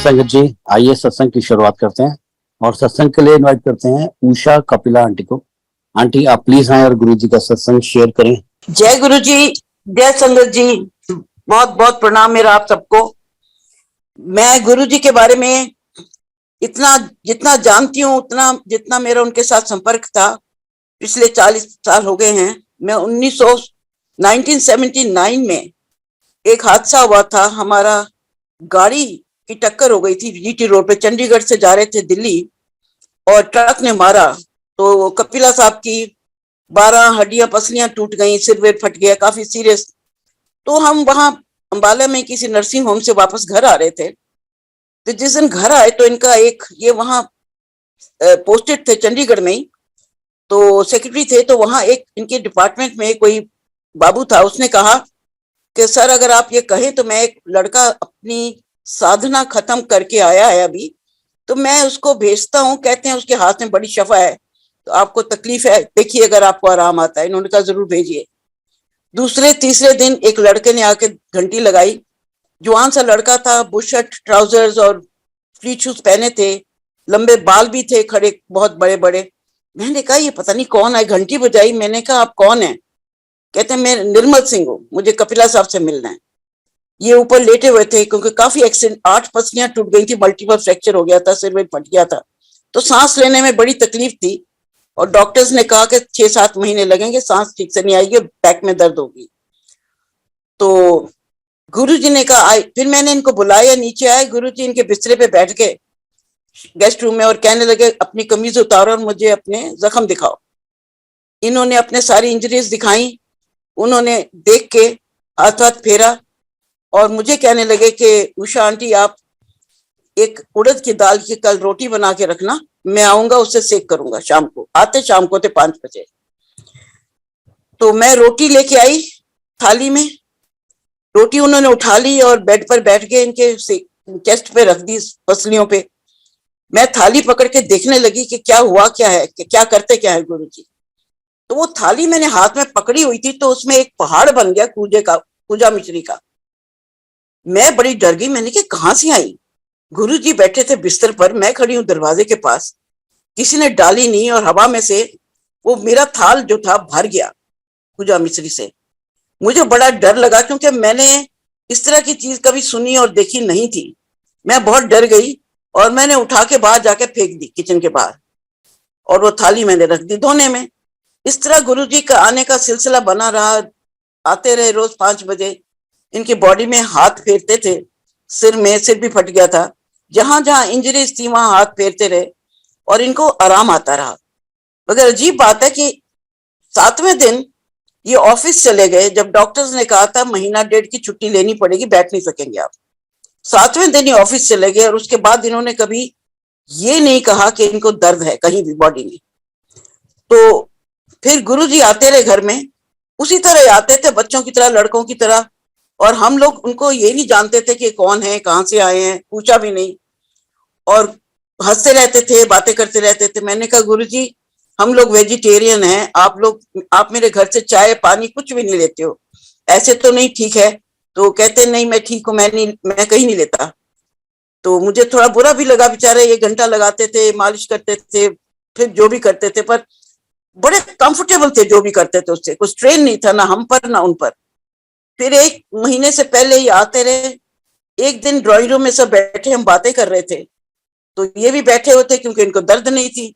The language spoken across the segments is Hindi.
संगत जी, आइए सत्संग की शुरुआत करते हैं और सत्संग के लिए इनवाइट करते हैं उषा कपिला आंटी को। आंटी आप प्लीज आए और गुरु जी का सत्संग शेयर करें। जय गुरु जी, जय संगत जी, बहुत बहुत प्रणाम मेरा आप सबको। मैं गुरु जी के बारे में इतना जितना जानती हूँ उतना जितना मेरा उनके साथ संपर्क था पिछले 40 साल हो गए हैं। मैं 1979 में एक हादसा हुआ था, हमारा गाड़ी की टक्कर हो गई थी जीटी रोड पे, चंडीगढ़ से जा रहे थे दिल्ली और ट्रक ने मारा। तो कपिला साहब की 12 हड्डियां पसलियां टूट गई, सिर वेर फट गया, काफी सीरियस। तो हम वहां अंबाला में किसी नर्सिंग होम से वापस घर आ रहे थे। तो जिस दिन घर आए तो इनका एक ये वहां पोस्टेड थे चंडीगढ़ में ही, तो सेक्रेटरी थे। तो वहां एक इनके डिपार्टमेंट में कोई बाबू था, उसने कहा कि सर अगर आप ये कहें तो मैं एक लड़का अपनी साधना खत्म करके आया है अभी, तो मैं उसको भेजता हूँ। कहते हैं उसके हाथ में बड़ी शफा है, तो आपको तकलीफ है, देखिए अगर आपको आराम आता है। इन्होंने कहा जरूर भेजिए। दूसरे तीसरे दिन एक लड़के ने आके घंटी लगाई। जवान सा लड़का था, बुशर्ट ट्राउजर्स और फ्लीट शूज पहने थे, लंबे बाल भी थे खड़े बहुत बड़े बड़े। मैंने कहा ये पता नहीं कौन है, घंटी बजाई। मैंने कहा आप कौन है? कहते हैं मैं निर्मल सिंह हूँ, मुझे कपिला साहब से मिलना है। ये ऊपर लेटे हुए थे क्योंकि काफी एक्सीडेंट, 8 पसलियां टूट गई थी, मल्टीपल फ्रैक्चर हो गया था, सिर वेर फट गया था, तो सांस लेने में बड़ी तकलीफ थी। और डॉक्टर्स ने कहा कि 6-7 महीने लगेंगे, सांस ठीक से नहीं आएगी, बैक में दर्द होगी। तो गुरुजी ने कहा फिर मैंने इनको बुलाया, नीचे आए। गुरुजी इनके बिस्तरे पे बैठ के गेस्ट रूम में और कहने लगे अपनी कमीज उतारो और मुझे अपने जख्म दिखाओ। इन्होंने अपने सारी इंजरीज दिखाई। उन्होंने देख के हाथ हाथ फेरा और मुझे कहने लगे कि उषा आंटी आप एक उड़द की दाल की कल रोटी बना के रखना, मैं आऊंगा उससे सेक करूंगा शाम को। आते शाम को थे 5 बजे। तो मैं रोटी लेके आई थाली में, रोटी उन्होंने उठा ली और बेड पर बैठ के इनके चेस्ट पे रख दी, पसलियों पे। मैं थाली पकड़ के देखने लगी कि क्या हुआ, क्या है, कि क्या करते क्या है गुरु जी। तो वो थाली मैंने हाथ में पकड़ी हुई थी, तो उसमें एक पहाड़ बन गया पूजा मिश्री का। मैं बड़ी डर गई, मैंने कहा कहाँ से आई? गुरु जी बैठे थे बिस्तर पर, मैं खड़ी हूँ दरवाजे के पास, किसी ने डाली नहीं और हवा में से वो मेरा थाल जो था भर गया पूजा मिश्री से। मुझे बड़ा डर लगा क्योंकि मैंने इस तरह की चीज कभी सुनी और देखी नहीं थी। मैं बहुत डर गई और मैंने उठा के बाहर जाके फेंक दी किचन के बाहर, और वो थाली मैंने रख दी धोने में। इस तरह गुरुजी का आने का सिलसिला बना रहा। आते रहे रोज 5 बजे, इनकी बॉडी में हाथ फेरते थे, सिर में, सिर भी फट गया था, जहां जहां इंजरीज थी वहां हाथ फेरते रहे और इनको आराम आता रहा। मगर अजीब बात है कि 7वें दिन ये ऑफिस चले गए, जब डॉक्टर्स ने कहा था महीना डेढ़ की छुट्टी लेनी पड़ेगी, बैठ नहीं सकेंगे आप। 7वें दिन ये ऑफिस चले गए और उसके बाद इन्होंने कभी ये नहीं कहा कि इनको दर्द है कहीं भी बॉडी में। तो फिर गुरुजी आते रहे घर में, उसी तरह आते थे, बच्चों की तरह, लड़कों की तरह। और हम लोग उनको ये नहीं जानते थे कि कौन है, कहाँ से आए हैं, पूछा भी नहीं। और हंसते रहते थे, बातें करते रहते थे। मैंने कहा गुरुजी हम लोग वेजिटेरियन हैं, आप मेरे घर से चाय पानी कुछ भी नहीं लेते हो, ऐसे तो नहीं ठीक है? तो कहते नहीं मैं ठीक हूँ, मैं कहीं नहीं लेता। तो मुझे थोड़ा बुरा भी लगा, बेचारे 1 घंटा लगाते थे, मालिश करते थे, फिर जो भी करते थे, पर बड़े कंफर्टेबल थे जो भी करते थे, उससे कुछ स्ट्रेन नहीं था, ना हम पर ना उन पर। फिर 1 महीने से पहले ही आते रहे। एक दिन ड्राइंग रूम में सब बैठे, हम बातें कर रहे थे, तो ये भी बैठे होते क्योंकि इनको दर्द नहीं थी।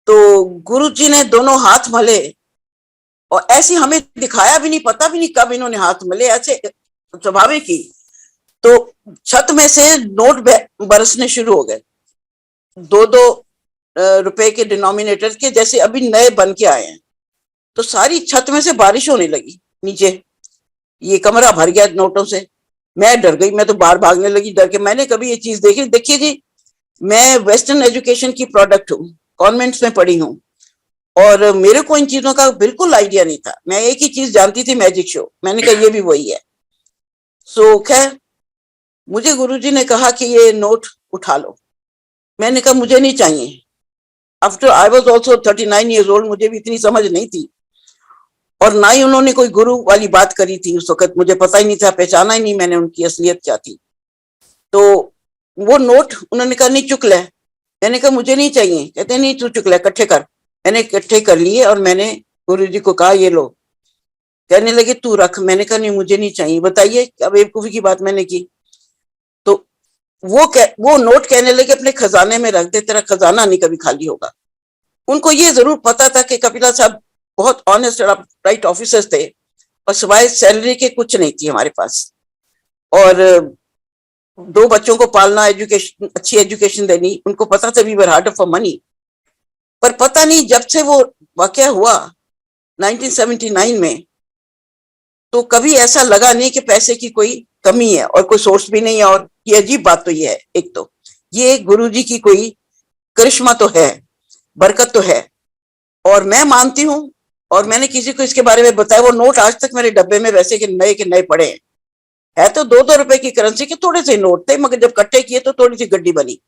तो गुरुजी ने दोनों हाथ मले और ऐसी हमें दिखाया भी नहीं, पता भी नहीं कब इन्होंने हाथ मले, ऐसे स्वाभाविक ही। तो छत में से नोट बरसने शुरू हो गए, 2-2 रुपए के डिनोमिनेटर के, जैसे अभी नए बन के आए हैं। तो सारी छत में से बारिश होने लगी नीचे, ये कमरा भर गया नोटों से। मैं डर गई, मैं तो बाहर भागने लगी डर के। मैंने कभी ये चीज देखी? देखिए जी, मैं वेस्टर्न एजुकेशन की प्रोडक्ट हूँ, कॉन्वेंट्स में पढ़ी हूँ, और मेरे को इन चीजों का बिल्कुल आइडिया नहीं था। मैं एक ही चीज जानती थी, मैजिक शो। मैंने कहा ये भी वही है। सो खैर मुझे गुरुजी ने कहा कि ये नोट उठा लो। मैंने कहा मुझे नहीं चाहिए। After I was also 39 years old, मुझे भी इतनी समझ नहीं थी और ना ही उन्होंने कोई गुरु वाली बात करी थी उस वक्त। मुझे पता ही नहीं था, पहचाना ही नहीं मैंने उनकी असलियत क्या थी। तो वो नोट उन्होंने कहा नहीं चुक ले। मैंने कहा मुझे नहीं चाहिए। कहते नहीं तू चुक ले, इकट्ठे कर। मैंने इकट्ठे कर लिए और मैंने गुरुजी को कहा ये लो। कहने लगे तू रख। मैंने कहा नहीं मुझे नहीं चाहिए। बताइए क्या बेवकूफी की बात मैंने की। तो वो नोट कहने लगे अपने खजाने में रख दे, तेरा खजाना नहीं कभी खाली होगा। उनको ये जरूर पता था कि कपिला साहब बहुत ऑनेस्ट और राइट ऑफिसर्स थे, और सिवाय सैलरी के कुछ नहीं थी हमारे पास। और 2 बच्चों को पालना, एजुकेशन, अच्छी एजुकेशन देनी, उनको पता था we were hard for money. पर पता नहीं जब से वो वाकया हुआ 1979 में, तो कभी ऐसा लगा नहीं कि पैसे की कोई कमी है और कोई सोर्स भी नहीं है। और ये अजीब बात तो ये है, एक तो ये गुरुजी की कोई करिश्मा तो है, बरकत तो है, और मैं मानती हूँ। और मैंने किसी को इसके बारे में बताया, वो नोट आज तक मेरे डब्बे में वैसे के नए पड़े हैं। है तो 2-2 रुपए की करेंसी के थोड़े से नोट थे, मगर जब इकट्ठे किए तो थोड़ी सी गड्डी बनी।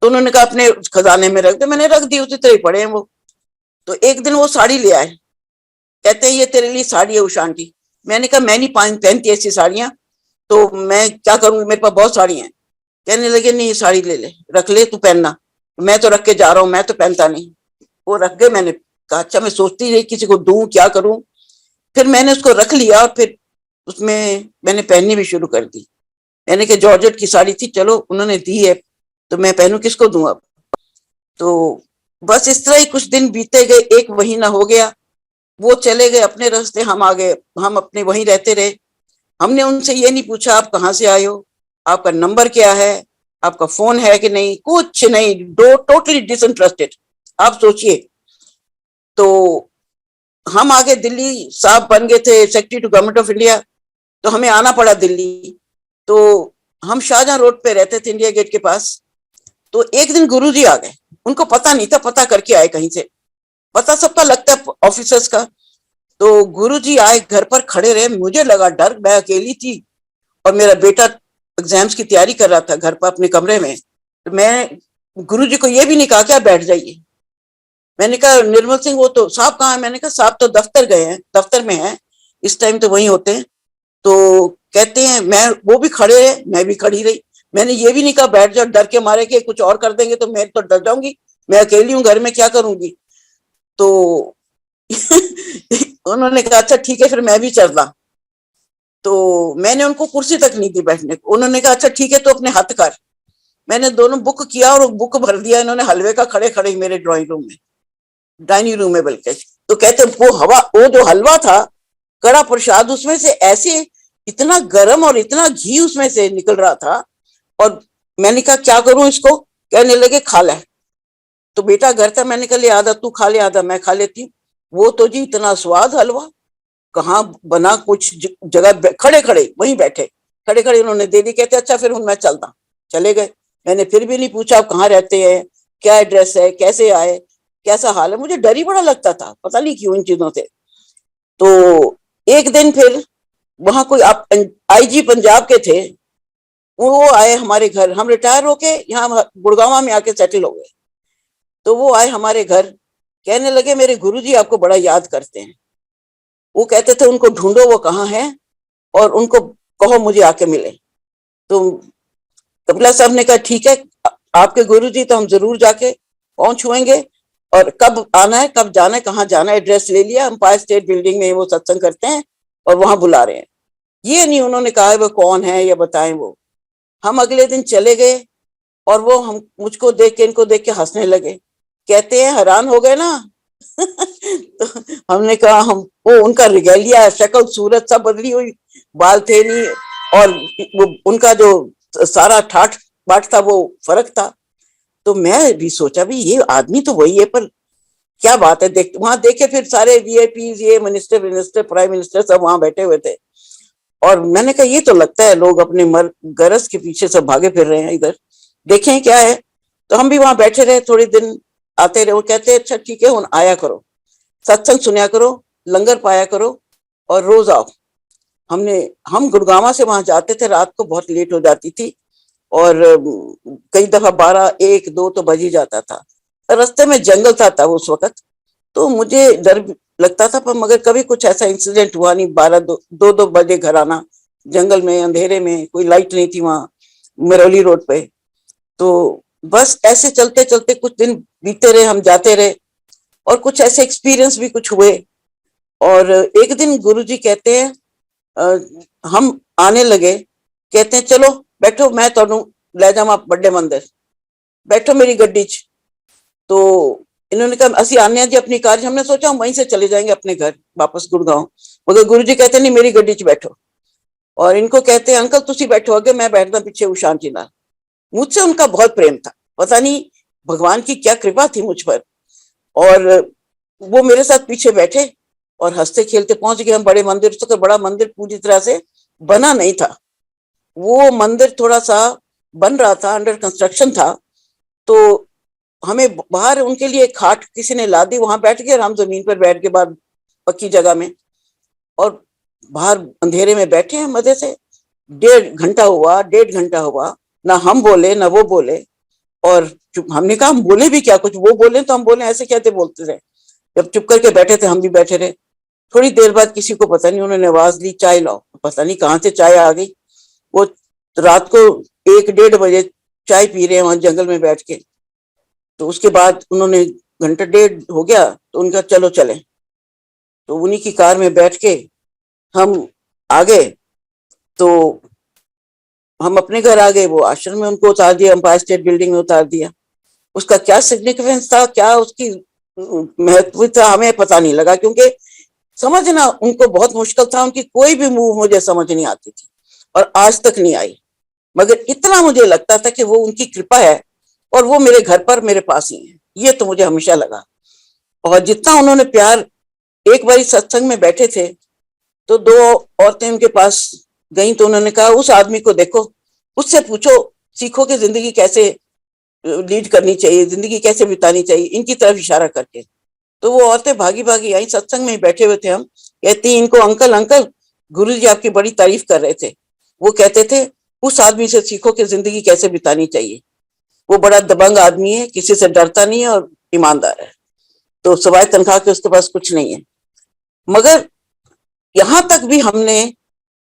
तो उन्होंने कहा अपने खजाने में रख दे। मैंने रख दी, उसी तरह ही पड़े हैं वो। तो एक दिन वो साड़ी ले आए, कहते हैं ये तेरे लिए साड़ी है उषा आंटी। मैंने कहा मैं नहीं पहनती ऐसी साड़ियां, तो मैं क्या करूंगी, मेरे पास बहुत साड़ी हैं। कहने लगे नहीं ये साड़ी ले ले, रख ले, तू पहनना। मैं तो रख के जा रहा हूँ, मैं तो पहनता नहीं। वो रख गए। मैंने कहा अच्छा, मैं सोचती रही किसी को दूं, क्या करूं। फिर मैंने उसको रख लिया और फिर उसमें मैंने पहननी भी शुरू कर दी। मैंने कहा जॉर्जेट की साड़ी थी, चलो उन्होंने दी है तो मैं पहनूं, किसको दूं अब। तो बस इस तरह ही कुछ दिन बीते गए, 1 महीना हो गया। वो चले गए अपने रास्ते, हम आ गए, हम अपने वहीं रहते रहे। हमने उनसे ये नहीं पूछा आप कहाँ से आए हो, आपका नंबर क्या है, आपका फोन है कि नहीं, कुछ नहीं। Totally disinterested. आप सोचिए। तो हम आगे दिल्ली, साहब बन गए थे secretary to government of India, तो हमें आना पड़ा दिल्ली। तो हम शाहजहां रोड पे रहते थे, इंडिया गेट के पास। तो एक दिन गुरुजी आ गए, उनको पता नहीं था, पता करके आए कहीं से। पता सबका लगता है ऑफिसर्स का। तो गुरुजी आए, घर पर खड़े रहे। मुझे लगा डर, मैं अकेली थी और मेरा बेटा एग्जाम्स की तैयारी कर रहा था घर पर अपने कमरे में। तो मैं गुरुजी को ये भी नहीं कहा कि आप बैठ जाइए। मैंने कहा निर्मल सिंह वो तो साहब कहाँ है। मैंने कहा साहब तो दफ्तर गए हैं, दफ्तर में हैं, इस टाइम तो वहीं होते हैं। तो कहते हैं मैं, वो भी खड़े रहे, मैं भी खड़ी रही। मैंने ये भी नहीं कहा बैठ जाओ, डर के मारे कि कुछ और कर देंगे तो मैं तो डर जाऊंगी, मैं अकेली हूँ घर में, क्या करूंगी। तो उन्होंने कहा अच्छा ठीक है, फिर मैं भी चलता। तो मैंने उनको कुर्सी तक नहीं दी बैठने को। उन्होंने कहा अच्छा ठीक है, तो अपने हाथ कर। मैंने दोनों बुक किया और बुक भर दिया इन्होंने हलवे का, खड़े खड़े मेरे ड्राइंग रूम में, डाइनिंग रूम में बल्कि। तो कहते वो जो हलवा था, कड़ा प्रसाद, उसमें से ऐसे इतना गर्म और इतना घी उसमें से निकल रहा था। और मैंने कहा क्या करूं इसको। कहने लगे खा ले। तो बेटा घर था, मैंने कहा ले आधा तू खा ले, आधा मैं खा लेती हूँ। वो तो जी इतना स्वाद हलवा, कहाँ बना कुछ जगह, खड़े खड़े वहीं बैठे, खड़े खड़े उन्होंने दे दी। कहते अच्छा फिर मैं चलता। चले गए। मैंने फिर भी नहीं पूछा आप कहाँ रहते हैं, क्या एड्रेस है, कैसे आए, कैसा हाल है। मुझे डर ही बड़ा लगता था, पता नहीं क्यों इन चीजों से। तो एक दिन फिर वहां कोई आईजी पंजाब के थे, वो आए हमारे घर। हम रिटायर होके यहाँ गुड़गांव में आके सेटल हो गए। तो वो आए हमारे घर, कहने लगे मेरे गुरुजी आपको बड़ा याद करते हैं। वो कहते थे उनको ढूंढो वो कहाँ है और उनको कहो मुझे आके मिले। तो कपिला साहब ने कहा ठीक है, आपके गुरुजी तो हम जरूर जाके पहुंच हुएंगे, और कब आना है, कब जाना है, कहाँ जाना है, एड्रेस ले लिया। एम्पायर स्टेट बिल्डिंग में वो सत्संग करते हैं और वहां बुला रहे हैं। ये नहीं उन्होंने कहा वो कौन है या बताएं वो। हम अगले दिन चले गए और वो हम मुझको देख के, इनको देख के हंसने लगे। कहते हैं हैरान हो गए ना। तो हमने कहा हम, वो उनका रिगेलिया, शक्ल सूरत सब बदली हुई, बाल थे नहीं, और वो उनका जो सारा ठाठ बाट था वो फर्क था। तो मैं भी सोचा भी ये आदमी तो वही है, पर क्या बात है। वहां देखे फिर सारे वीआईपी, ये मिनिस्टर, प्राइम मिनिस्टर सब वहां बैठे हुए थे। और मैंने कहा ये तो लगता है लोग अपने गरज के पीछे सब भागे फिर रहे हैं, इधर देखें क्या है। तो हम भी वहां बैठे रहे, थोड़े दिन आते रहे। वो कहते अच्छा ठीक है, आया करो, सत्संग सुनिया करो, लंगर पाया करो और रोज आओ। हम गुड़गांव से वहां जाते थे, रात को बहुत लेट हो जाती थी और कई दफा 12, 1, 2 तो बज ही जाता था। रास्ते में जंगल था उस वक्त, तो मुझे डर लगता था, पर मगर कभी कुछ ऐसा इंसिडेंट हुआ नहीं। 12, 2 बजे घर आना, जंगल में अंधेरे में, कोई लाइट नहीं थी वहां मरौली रोड पे। तो बस ऐसे चलते चलते कुछ दिन बीते रहे, हम जाते रहे और कुछ ऐसे एक्सपीरियंस भी कुछ हुए। और एक दिन गुरुजी कहते हैं, हम आने लगे, कहते हैं चलो बैठो, मैं ਤੁਹਾਨੂੰ ਲੈ ਜਾਵਾਂ ਵੱਡੇ मंदिर, बैठो मेरी गड्डी च। तो इन्होंने कहा असि आने जी अपनी कार, हमने सोचा हम वहीं से चले जाएंगे अपने घर वापस गुड़गांव, मगर गुरुजी कहते नहीं मेरी गड्डी च बैठो। और इनको कहते हैं अंकल तुसी बैठो आगे, मैं बैठदा पीछे उषा जी नाल। मुझसे उनका बहुत प्रेम था, पता नहीं भगवान की क्या कृपा थी मुझ पर। और वो मेरे साथ पीछे बैठे और हंसते खेलते पहुंच गए हम बड़े मंदिर। तो बड़ा मंदिर पूरी तरह से बना नहीं था, वो मंदिर थोड़ा सा बन रहा था, अंडर कंस्ट्रक्शन था। तो हमें बाहर उनके लिए खाट किसी ने ला दी, वहां बैठ गए और हम जमीन पर बैठ के बाद पक्की जगह में, और बाहर अंधेरे में बैठे हैं मजे से। 1.5 घंटा हुआ, ना हम बोले ना वो बोले। और चुप, हमने कहा हम बोले भी क्या, कुछ वो बोले तो हम बोले, ऐसे कहते बोलते रहे। जब चुप करके बैठे थे हम भी बैठे रहे। थोड़ी देर बाद किसी को पता नहीं, उन्होंने आवाज दी चाय लाओ, पता नहीं कहाँ से चाय आ गई। वो रात को 1-1:30 बजे चाय पी रहे हैं वहां जंगल में बैठ के। तो उसके बाद उन्होंने, घंटा डेढ़ हो गया तो उनका चलो चले। तो उन्हीं की कार में बैठ के हम आ गए। तो हम अपने घर आ गए, वो आश्रम में उनको उतार दिया, एम्पायर स्टेट बिल्डिंग में उतार दिया। उसका क्या सिग्निफिकेंस था, क्या उसकी महत्व था, हमें पता नहीं लगा, क्योंकि समझना उनको बहुत मुश्किल था। उनकी कोई भी मूव मुझे समझ नहीं आती थी और आज तक नहीं आई। मगर इतना मुझे लगता था कि वो उनकी कृपा है और वो मेरे घर पर मेरे पास ही है, ये तो मुझे हमेशा लगा। और जितना उन्होंने प्यार, एक बारी सत्संग में बैठे थे तो 2 औरतें उनके पास गई, तो उन्होंने कहा उस आदमी को देखो, उससे पूछो, सीखो कि जिंदगी कैसे लीड करनी चाहिए, जिंदगी कैसे बितानी चाहिए, इनकी तरफ इशारा करके। तो वो औरतें भागी भागी आई, सत्संग में बैठे हुए थे हम, कहती इनको अंकल अंकल गुरुजी आपकी बड़ी तारीफ कर रहे थे। वो कहते थे उस आदमी से सीखो कि जिंदगी कैसे बितानी चाहिए, वो बड़ा दबंग आदमी है, किसी से डरता नहीं है और ईमानदार है, तो सवाए तनख्वाह के उसके पास कुछ नहीं है। मगर यहां तक भी हमने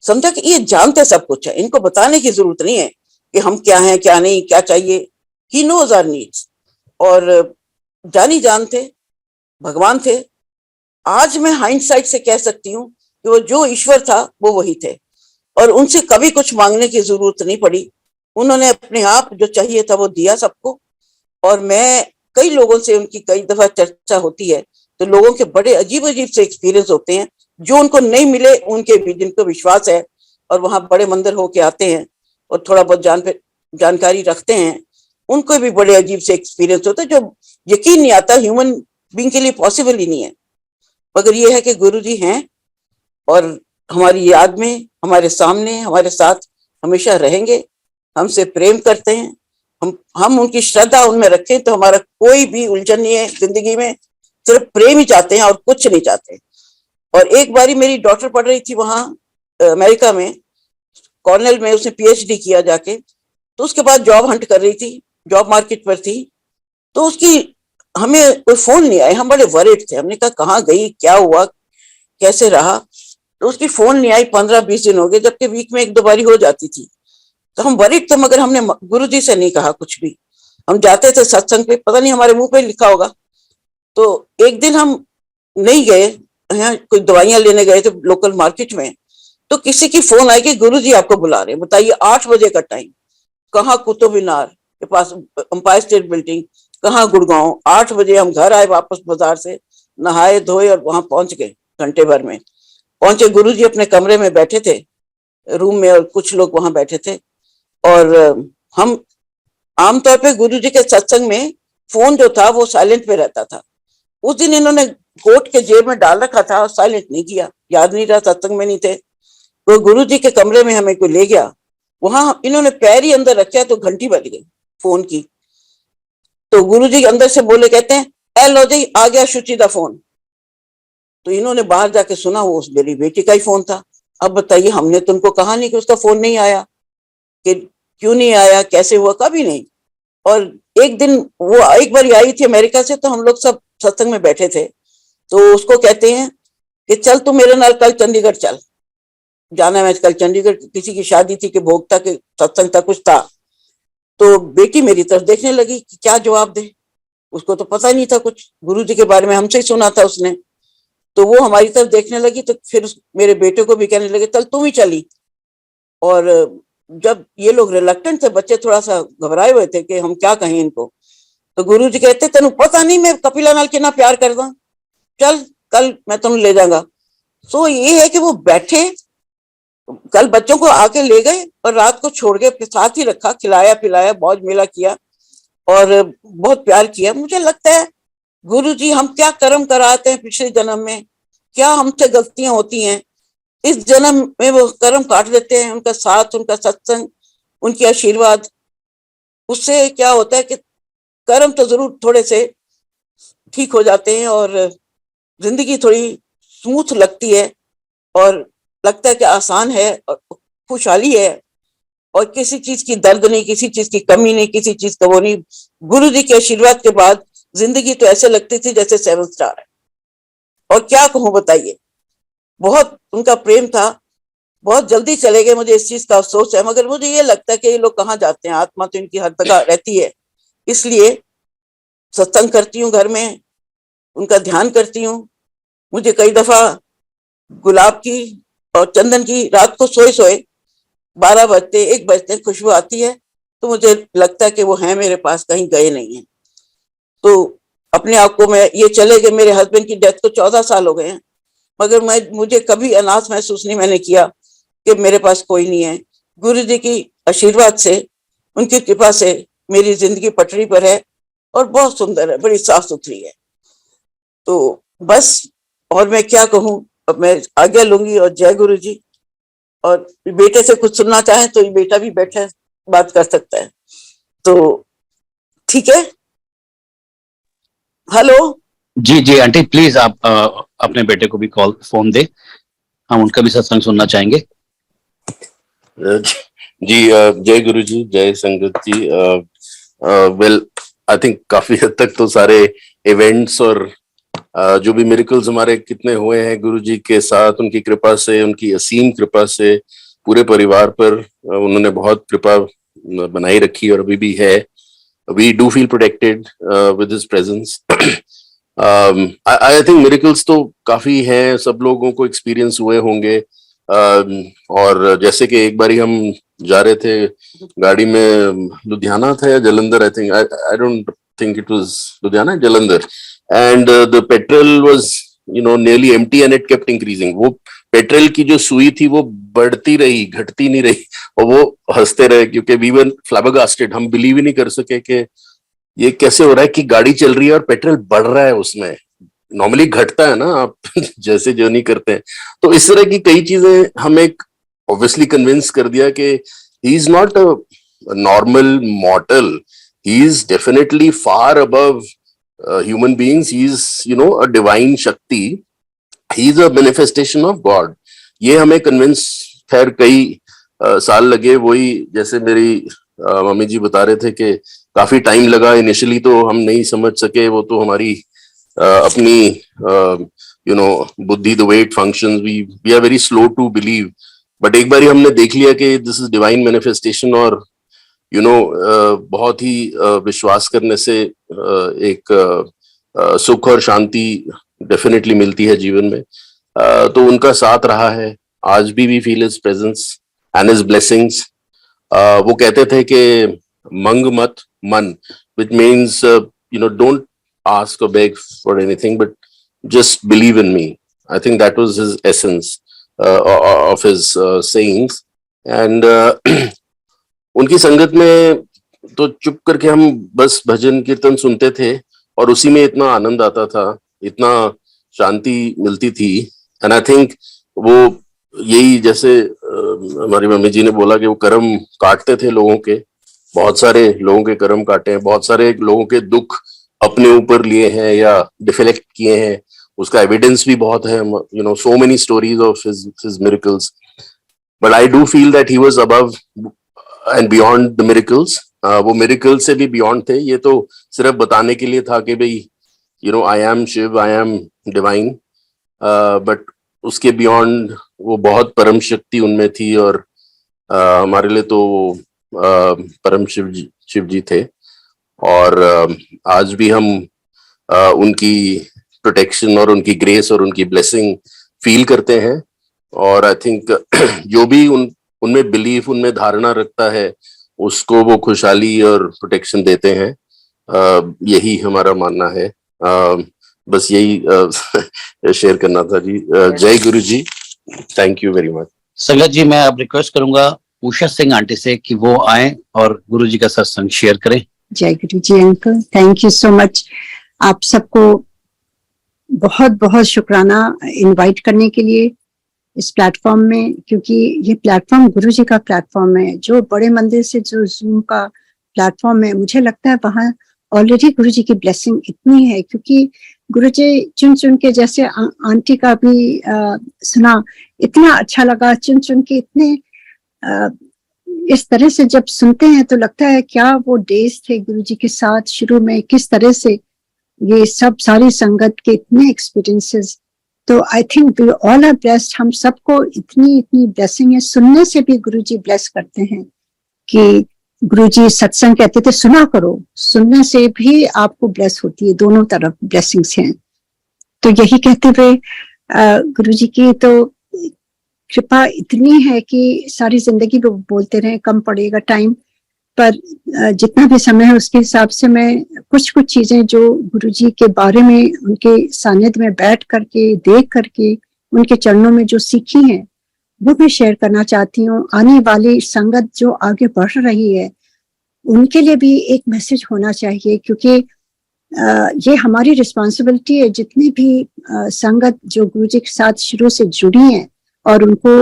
समझा कि ये जानते सब कुछ है, इनको बताने की जरूरत नहीं है कि हम क्या हैं क्या नहीं, क्या चाहिए। He knows our needs. और जानी जानते भगवान थे। आज मैं हाइंडसाइट से कह सकती हूँ कि वो जो ईश्वर था वो वही थे, और उनसे कभी कुछ मांगने की जरूरत नहीं पड़ी। उन्होंने अपने आप जो चाहिए था वो दिया सबको। और मैं कई लोगों से, उनकी कई दफा चर्चा होती है तो लोगों के बड़े अजीब अजीब से एक्सपीरियंस होते हैं, जो उनको नहीं मिले उनके भी, जिनको विश्वास है और वहां बड़े मंदिर होके आते हैं और थोड़ा बहुत जानकारी रखते हैं, उनको भी बड़े अजीब से एक्सपीरियंस होते हैं जो यकीन नहीं आता, ह्यूमन बीइंग के लिए पॉसिबल ही नहीं है। मगर ये है कि गुरु जी हैं और हमारी याद में, हमारे सामने, हमारे साथ हमेशा रहेंगे, हमसे प्रेम करते हैं। हम उनकी श्रद्धा उनमें रखें तो हमारा कोई भी उलझन नहीं है जिंदगी में, सिर्फ प्रेम ही चाहते हैं और कुछ नहीं चाहते। और एक बारी मेरी डॉटर पढ़ रही थी वहां अमेरिका में, कॉर्नेल में, उसने पीएचडी किया जाके। तो उसके बाद जॉब हंट कर रही थी, जॉब मार्केट पर थी। तो उसकी, हमें कोई फोन नहीं आया, हम बड़े वरीड थे, हमने कहा कहाँ गई, क्या हुआ, कैसे रहा। तो उसकी फोन नहीं आई, 15-20 दिन हो गए, जबकि वीक में 1-2 बारी हो जाती थी। तो हम वरीड थे, मगर हमने गुरु जी से नहीं कहा कुछ भी। हम जाते थे सत्संग पे, पता नहीं हमारे मुंह पे लिखा होगा। तो एक दिन हम नहीं गए, यहाँ कोई दवाइयां लेने गए थे लोकल मार्केट में, तो किसी की फोन आई कि गुरु जी आपको बुला रहे हैं। बताइए 8 बजे का टाइम, कहाँ कुतुब मीनार के पास एम्पायर स्टेट बिल्डिंग, कहाँ गुड़गांव। 8 बजे हम घर आए वापस बाजार से, नहाए धोए और वहां पहुंच गए। घंटे भर में पहुंचे, गुरु जी अपने कमरे में बैठे थे रूम में और कुछ लोग वहां बैठे थे। और हम आमतौर पे गुरु जी के सत्संग में फोन जो था वो साइलेंट पे रहता था। उस दिन इन्होंने कोट के जेब में डाल रखा था और साइलेंट नहीं किया, याद नहीं रहा, सत्संग में नहीं थे। तो गुरु जी के कमरे में हमें कोई ले गया, वहां इन्होंने पैर ही अंदर रखा तो घंटी बज गई फोन की। तो गुरु जी अंदर से बोले, कहते हैं ए लो जी आ गया शुचि दा फोन। तो इन्होंने बाहर जाके सुना वो उस मेरी बेटी का ही फोन था। अब बताइए, हमने तो उनको कहा नहीं कि उसका फोन नहीं आया, कि क्यों नहीं आया, कैसे हुआ, कभी नहीं। और एक दिन वो एक बार आई थी अमेरिका से, तो हम लोग सब सत्संग में बैठे थे। तो उसको कहते हैं कि चल तू मेरे नाल कल चंडीगढ़ चल, जाना है कल चंडीगढ़, किसी की शादी थी कि भोग था कि सत्संग था, कुछ था। तो बेटी मेरी तरफ देखने लगी कि क्या जवाब दे, उसको तो पता नहीं था कुछ, गुरुजी के बारे में हमसे ही सुना था उसने। तो वो हमारी तरफ देखने लगी, तो फिर मेरे बेटे को भी कहने लगे चल तुम ही चली। और जब ये लोग रिलक्टेंट थे, बच्चे थोड़ा सा घबराए हुए थे कि हम क्या कहें इनको, तो गुरुजी कहते तेन पता नहीं मैं कपिला नाल कितना प्यार करदा, चल कल मैं तुम ले जाऊंगा। सो ये है कि वो बैठे, कल बच्चों को आके ले गए और रात को छोड़ के साथ ही रखा, खिलाया पिलाया, मौज मेला किया और बहुत प्यार किया। मुझे लगता है गुरुजी हम क्या कर्म कराते हैं पिछले जन्म में, क्या हमसे गलतियां होती हैं, इस जन्म में वो कर्म काट देते हैं। उनका साथ, उनका सत्संग, उनकी आशीर्वाद, उससे क्या होता है कि कर्म तो जरूर थोड़े से ठीक हो जाते हैं और जिंदगी थोड़ी स्मूथ लगती है और लगता है कि आसान है और खुशहाली है और किसी चीज की दर्द नहीं, किसी चीज की कमी नहीं, किसी चीज का वो नहीं। गुरु जी के आशीर्वाद के बाद जिंदगी तो ऐसे लगती थी जैसे 7 स्टार है। और क्या कहूं बताइए, बहुत उनका प्रेम था। बहुत जल्दी चले गए, मुझे इस चीज का अफसोस है, मगर मुझे ये लगता है कि ये लोग कहाँ जाते हैं, आत्मा तो इनकी हर जगह रहती है। इसलिए सत्संग करती हूँ घर में, उनका ध्यान करती हूँ। मुझे कई दफा गुलाब की और चंदन की रात को सोए सोए 12 बजते 1 बजते खुशबू आती है, तो मुझे लगता है कि वो है मेरे पास, कहीं गए नहीं है। तो अपने आप को मैं, ये चले गए, मेरे हस्बैंड की डेथ को 14 साल हो गए हैं, मगर मुझे कभी अनाथ महसूस नहीं मैंने किया कि मेरे पास कोई नहीं है। गुरु जी की आशीर्वाद से, उनकी कृपा से मेरी जिंदगी पटरी पर है और बहुत सुंदर है, बड़ी साफ सुथरी है। तो बस, और मैं क्या कहूँ, अब मैं आज्ञा लूंगी और जय गुरु जी। और बेटे से कुछ सुनना चाहें तो ये बेटा भी बैठा है, बात कर सकता है। तो ठीक है, हेलो। जी जी आंटी, प्लीज आप अपने बेटे को भी कॉल फोन दे, हम उनका भी सत्संग सुनना चाहेंगे। जी जय गुरु जी, जय संगत जी। वेल, आई थिंक काफी हद तक तो सारे इवेंट्स और जो भी मिरेकल्स हमारे कितने हुए हैं गुरु जी के साथ, उनकी कृपा से, उनकी असीम कृपा से पूरे परिवार पर उन्होंने बहुत कृपा बनाई रखी और अभी भी है। We do feel protected with his presence. I think miracles तो काफी हैं, सब लोगों को एक्सपीरियंस हुए होंगे। और जैसे कि एक बारी हम जा रहे थे गाड़ी में, लुधियाना था या Jalandhar, I don't think it was Ludhiana, Jalandhar, and the petrol was nearly empty and it kept increasing. वो पेट्रोल की जो सुई थी वो बढ़ती रही, घटती नहीं रही, और वो हंसते रहे क्योंकि वी वर फ्लैबरगास्टेड। हम बिलीव ही नहीं कर सके कि ये कैसे हो रहा है कि गाड़ी चल रही है और पेट्रोल बढ़ रहा है उसमें। नॉर्मली घटता है ना, आप जैसे जर्नी करते हैं। तो इस तरह की कई चीजें हमें ऑब्वियसली कन्विंस कर दिया कि he is not a normal mortal, he is definitely far above human beings, he is a divine shakti, he is a manifestation of God. ये हमें कन्विंस खैर कई साल लगे। वही जैसे मेरी मम्मी जी बता रहे थे कि काफी टाइम लगा, इनिशियली तो हम नहीं समझ सके, वो तो हमारी अपनी बुद्धि, the way it functions, we are very slow to believe. But एक बार हमने देख लिया कि दिस इज डिवाइन मैनिफेस्टेशन, और बहुत ही विश्वास करने से एक सुख और शांति डेफिनेटली मिलती है जीवन में। तो उनका साथ रहा है, आज भी we feel his presence and his blessings. वो कहते थे कि मंग मत मन, which means don't ask or beg for anything, but just believe in me. I think that was his essence of his sayings. And उनकी संगत में तो चुप करके हम बस भजन कीर्तन सुनते थे और उसी में इतना आनंद आता था, इतना शांति मिलती थी। एंड आई थिंक वो यही, जैसे हमारी मम्मी जी ने बोला कि वो कर्म काटते थे लोगों के, बहुत सारे लोगों के कर्म काटे हैं, बहुत सारे लोगों के दुख अपने ऊपर लिए हैं या डिफ्लेक्ट किए हैं, उसका एविडेंस भी बहुत है। So many stories of his miracles, but I do feel that he was above and beyond the miracles. वो मिरेकल से भी बियॉन्ड थे। ये तो सिर्फ बताने के लिए था कि भाई I am Shiv, I am divine, but उसके बियॉन्ड वो बहुत परम शक्ति उनमें थी। और हमारे लिए तो परम शिव जी, शिव जी थे, और आज भी हम उनकी प्रोटेक्शन और उनकी ग्रेस और उनकी ब्लेसिंग फील करते हैं। और आई थिंक जो भी उनमें बिलीफ, उनमें धारणा रखता है, उसको वो खुशहाली और प्रोटेक्शन देते हैं। यही हमारा मानना है। बस यही शेयर करना था जी। जय Guru ji, thank you very much. संगत जी, मैं अब रिक्वेस्ट करूंगा उषा सिंह आंटी से कि वो आए और गुरु जी का सत्संग शेयर करें। जय Guru ji uncle, thank you so much. आप सबको बहुत बहुत शुक्राना इनवाइट करने के लिए इस प्लेटफॉर्म में, क्योंकि ये प्लेटफॉर्म गुरु जी का प्लेटफॉर्म है। जो बड़े मंदिर से जो जूम का प्लेटफॉर्म है, मुझे लगता है वहाँ ऑलरेडी गुरु जी की ब्लेसिंग इतनी है, क्योंकि गुरु जी चुन चुन के, जैसे आंटी का भी सुना, इतना अच्छा लगा। चुन चुन के इतने इस तरह से जब सुनते हैं तो लगता है क्या वो डेज थे गुरु जी के साथ शुरू में, किस तरह से ये सब सारी संगत के इतने एक्सपीरियंसेस। तो I think we all are blessed. हम सबको इतनी इतनी ब्लेसिंग है। सुनने से भी गुरु जी ब्लेस करते हैं, कि गुरु जी सत्संग कहते थे सुना करो, सुनने से भी आपको ब्लेस होती है। दोनों तरफ ब्लेसिंग्स हैं। तो यही कहते हुए गुरु जी की तो कृपा इतनी है कि सारी जिंदगी वो बोलते रहे, कम पड़ेगा टाइम, पर जितना भी समय है उसके हिसाब से मैं कुछ कुछ चीजें जो गुरु जी के बारे में उनके सानिध्य में बैठ करके, देख करके, उनके चरणों में जो सीखी हैं वो मैं शेयर करना चाहती हूँ। आने वाली संगत जो आगे बढ़ रही है उनके लिए भी एक मैसेज होना चाहिए, क्योंकि ये हमारी रिस्पॉन्सिबिलिटी है। जितनी भी संगत जो गुरु जी के साथ शुरू से जुड़ी है और उनको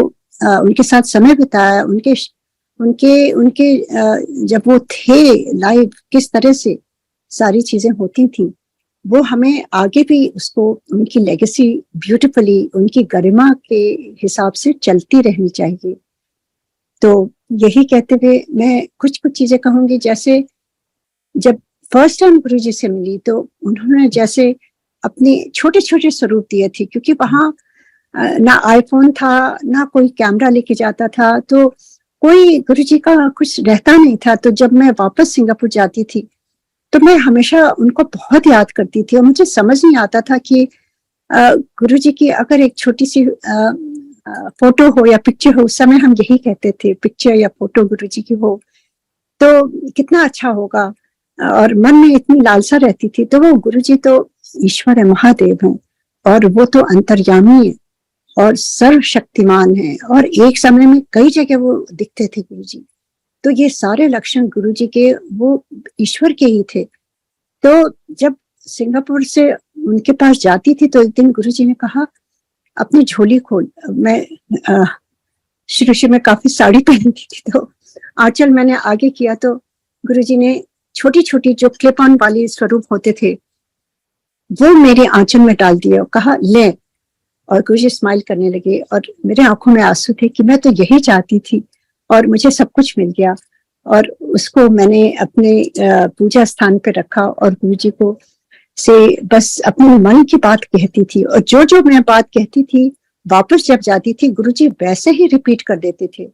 उनके साथ समय बिताया, उनके उनके जब वो थे लाइव, किस तरह से सारी चीजें होती थी, वो हमें आगे भी उसको, उनकी लेगेसी ब्यूटीफुली, उनकी गरिमा के हिसाब से चलती रहनी चाहिए। तो यही कहते हुए मैं कुछ कुछ चीजें कहूंगी। जैसे जब फर्स्ट टाइम गुरु जी से मिली तो उन्होंने जैसे अपने छोटे छोटे स्वरूप दिए थे, क्योंकि वहाँ ना आईफोन था, ना कोई कैमरा लेके जाता था, तो कोई गुरु जी का कुछ रहता नहीं था। तो जब मैं वापस सिंगापुर जाती थी तो मैं हमेशा उनको बहुत याद करती थी, और मुझे समझ नहीं आता था कि गुरु जी की अगर एक छोटी सी फोटो हो या पिक्चर हो, उस समय हम यही कहते थे, पिक्चर या फोटो गुरु जी की हो तो कितना अच्छा होगा, और मन में इतनी लालसा रहती थी। तो वो गुरु जी तो ईश्वर है, महादेव हैं, और वो तो अंतर्यामी है और सर्वशक्तिमान है, और एक समय में कई जगह वो दिखते थे गुरु जी। तो ये सारे लक्षण गुरु जी के वो ईश्वर के ही थे। तो जब सिंगापुर से उनके पास जाती थी तो एक दिन गुरु जी ने कहा अपनी झोली खोल। मैं शुरू में काफी साड़ी पहनती थी, तो आंचल मैंने आगे किया तो गुरु जी ने छोटी छोटी जो क्लिप ऑन वाली स्वरूप होते थे वो मेरे आंचल में डाल दिए और कहा ले। और गुरु जी स्माइल करने लगे और मेरे आंखों में आंसू थे कि मैं तो यही चाहती थी और मुझे सब कुछ मिल गया। और उसको मैंने अपने पूजा स्थान पे रखा और गुरु जी को से बस अपने मन की बात कहती थी, और जो जो मैं बात कहती थी वापस जब जाती थी गुरु जी वैसे ही रिपीट कर देते थे।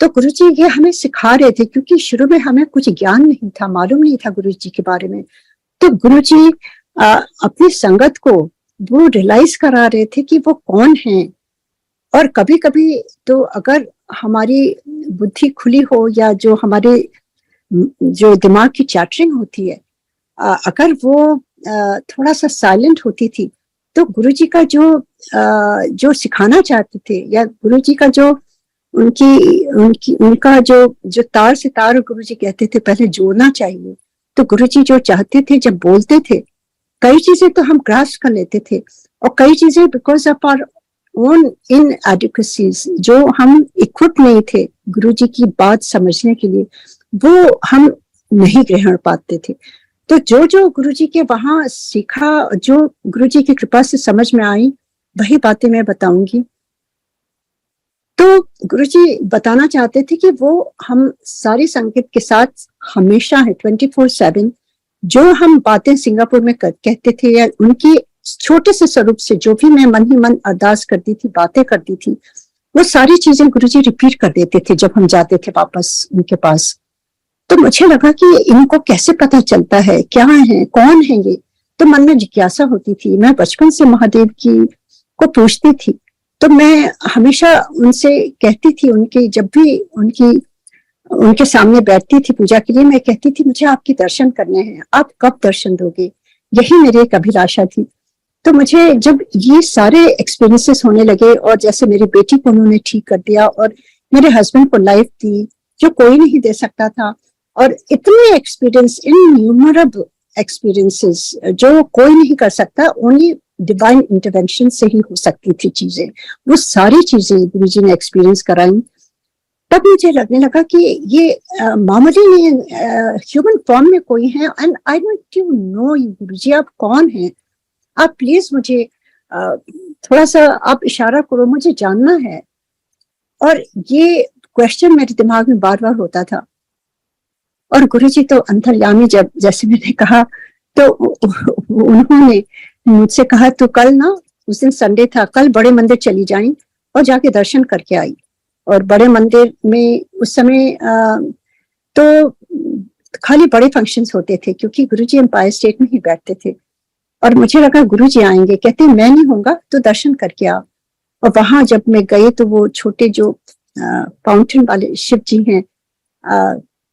तो गुरु जी ये हमें सिखा रहे थे, क्योंकि शुरू में हमें कुछ ज्ञान नहीं था, मालूम नहीं था गुरु जी के बारे में। तो गुरु जी अपनी संगत को वो रियलाइज करा रहे थे कि वो कौन है। और कभी कभी तो अगर हमारी बुद्धि खुली हो या जो हमारे जो दिमाग की चैटरिंग होती है, अगर वो थोड़ा सा साइलेंट होती थी तो गुरुजी का जो सिखाना चाहते थे, या गुरुजी का जो उनका जो तार से तार गुरुजी कहते थे पहले जोड़ना चाहिए। तो गुरुजी जो चाहते थे जब बोलते थे, कई चीजें तो हम ग्रास्प कर लेते थे और कई चीजें बिकॉज ऑफ आवर ओन इनएडिक्वेसीज जो हम इक्विप नहीं थे गुरुजी की बात समझने के लिए, वो हम नहीं ग्रहण पाते थे। तो जो जो गुरुजी के वहां सीखा, जो गुरुजी की कृपा से समझ में आई, वही बातें मैं बताऊंगी। तो गुरुजी बताना चाहते थे कि वो हम सारी संगत के साथ हमेशा है 24/7। जो हम बातें सिंगापुर में कहते थे या उनकी छोटे से स्वरूप से जो भी मैं मन ही मन अरदास करती थी, बातें करती थी, वो सारी चीजें गुरुजी रिपीट कर देते थे जब हम जाते थे वापस उनके पास। तो मुझे लगा कि इनको कैसे पता चलता है, क्या है, कौन है ये। तो मन में जिज्ञासा होती थी। मैं बचपन से महादेव की को पूछती थी। तो मैं हमेशा उनसे कहती थी, उनकी जब भी उनके सामने बैठती थी पूजा के लिए, मैं कहती थी मुझे आपके दर्शन करने हैं, आप कब दर्शन दोगे, यही मेरी एक अभिलाषा थी। तो मुझे जब ये सारे एक्सपीरियंसेस होने लगे, और जैसे मेरी बेटी को उन्होंने ठीक कर दिया, और मेरे हस्बैंड को लाइफ दी जो कोई नहीं दे सकता था, और इतने एक्सपीरियंस, इनन्यूमरेबल एक्सपीरियंसेस जो कोई नहीं कर सकता, ओनली डिवाइन इंटरवेंशन से ही हो सकती थी चीजें, वो सारी चीजें गुरुजी ने एक्सपीरियंस कराई। तब मुझे लगने लगा कि ये मामूली नहीं, ह्यूमन फॉर्म में कोई है, and I want to know you Guruji, आप कौन हैं, आप प्लीज मुझे थोड़ा सा आप इशारा करो, मुझे जानना है। और ये क्वेश्चन मेरे दिमाग में बार बार होता था। और गुरुजी तो अंतर्यामी, जब जैसे मैंने कहा, तो उन्होंने मुझसे कहा तो कल ना, उस दिन संडे था, कल बड़े मंदिर चली जाई और जाके दर्शन करके आई। और बड़े मंदिर में उस समय तो खाली बड़े फंक्शंस होते थे, क्योंकि गुरुजी एम्पायर स्टेट में ही बैठते थे। और मुझे लगा गुरुजी आएंगे, कहते मैं नहीं होऊंगा तो दर्शन करके आ। और वहां जब मैं गई तो वो छोटे जो फाउंटेन वाले शिव जी हैं,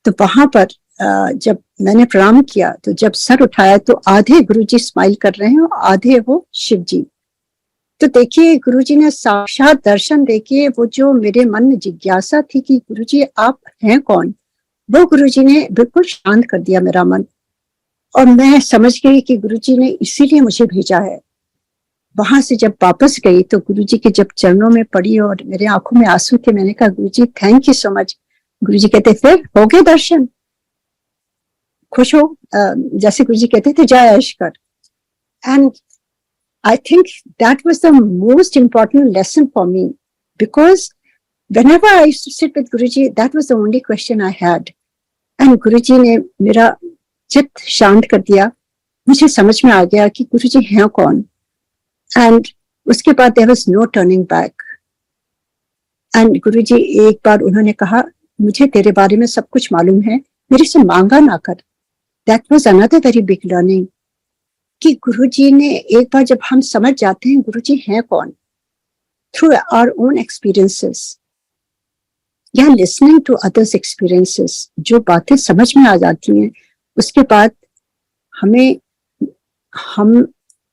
तो वहां पर जब मैंने प्रणाम किया, तो जब सर उठाया तो आधे गुरुजी स्माइल कर रहे हैं और आधे वो शिव जी। तो देखिए गुरुजी ने साक्षात दर्शन देके वो जो मेरे मन में जिज्ञासा थी कि गुरुजी आप हैं कौन, वो गुरुजी ने बिल्कुल शांत कर दिया मेरा मन। और मैं समझ गई कि गुरुजी ने इसीलिए मुझे भेजा है। वहां से जब वापस गई तो गुरुजी के जब चरणों में पड़ी और मेरे आंखों में आंसू थे, मैंने कहा गुरुजी थैंक यू सो मच। गुरुजी कहते फिर हो गए दर्शन, खुश हो, जैसे गुरुजी कहते थे जय ऐश कर। And I think that was the most important lesson for me, because whenever I used to sit with Guruji, that was the only question I had. And Guruji ने मेरा चित्त शांत कर दिया, मुझे समझ में आ गया कि गुरुजी हैं कौन। And उसके बाद there was no turning back. And गुरुजी एक बार उन्होंने कहा मुझे तेरे बारे में सब कुछ मालूम है, मेरे से मांगा ना कर। That was another very big learning. कि गुरुजी ने एक बार जब हम समझ जाते हैं गुरुजी हैं कौन, थ्रू आवर ओन एक्सपीरियंसेस या लिसनिंग टू अदर्स एक्सपीरियंसेस, जो बातें समझ में आ जाती हैं, उसके बाद हम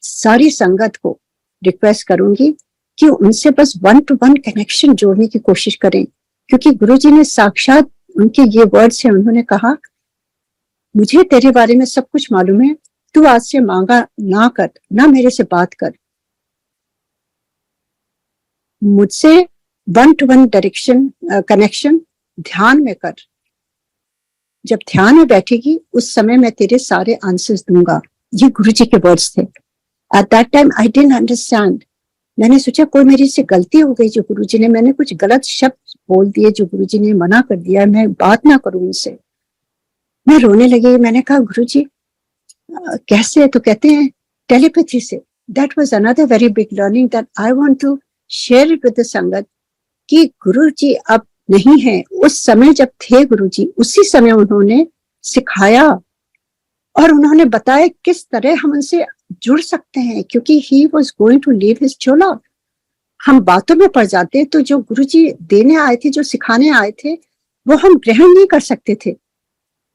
सारी संगत को रिक्वेस्ट करूंगी कि उनसे बस 1-to-1 कनेक्शन जोड़ने की कोशिश करें, क्योंकि गुरुजी ने साक्षात, उनके ये वर्ड्स हैं, उन्होंने कहा मुझे तेरे बारे में सब कुछ मालूम है, तू आज से मांगा ना कर, ना मेरे से बात कर, मुझसे 1-to-1 डायरेक्शन कनेक्शन ध्यान में कर। जब ध्यान में बैठेगी उस समय मैं तेरे सारे आंसर्स दूंगा। ये गुरुजी के वर्ड्स थे। At that time I didn't understand. मैंने सोचा कोई मेरी से गलती हो गई, जो गुरुजी ने, मैंने कुछ गलत शब्द बोल दिए जो गुरुजी ने मना कर दिया, मैं बात ना करूं उनसे। मैं रोने लगी। मैंने कहा गुरुजी कैसे? तो कहते हैं टेलीपैथी से। That was another very big learning that I want to share it with the sangat, कि गुरुजी अब नहीं है, उस समय जब थे गुरुजी, उसी समय उन्होंने सिखाया और उन्होंने बताया किस तरह हम उनसे जुड़ सकते हैं, क्योंकि he was going to leave his chola. हम बातों में पड़ जाते तो जो गुरुजी देने आए थे, जो सिखाने आए थे, वो हम ग्रहण नहीं कर सकते थे।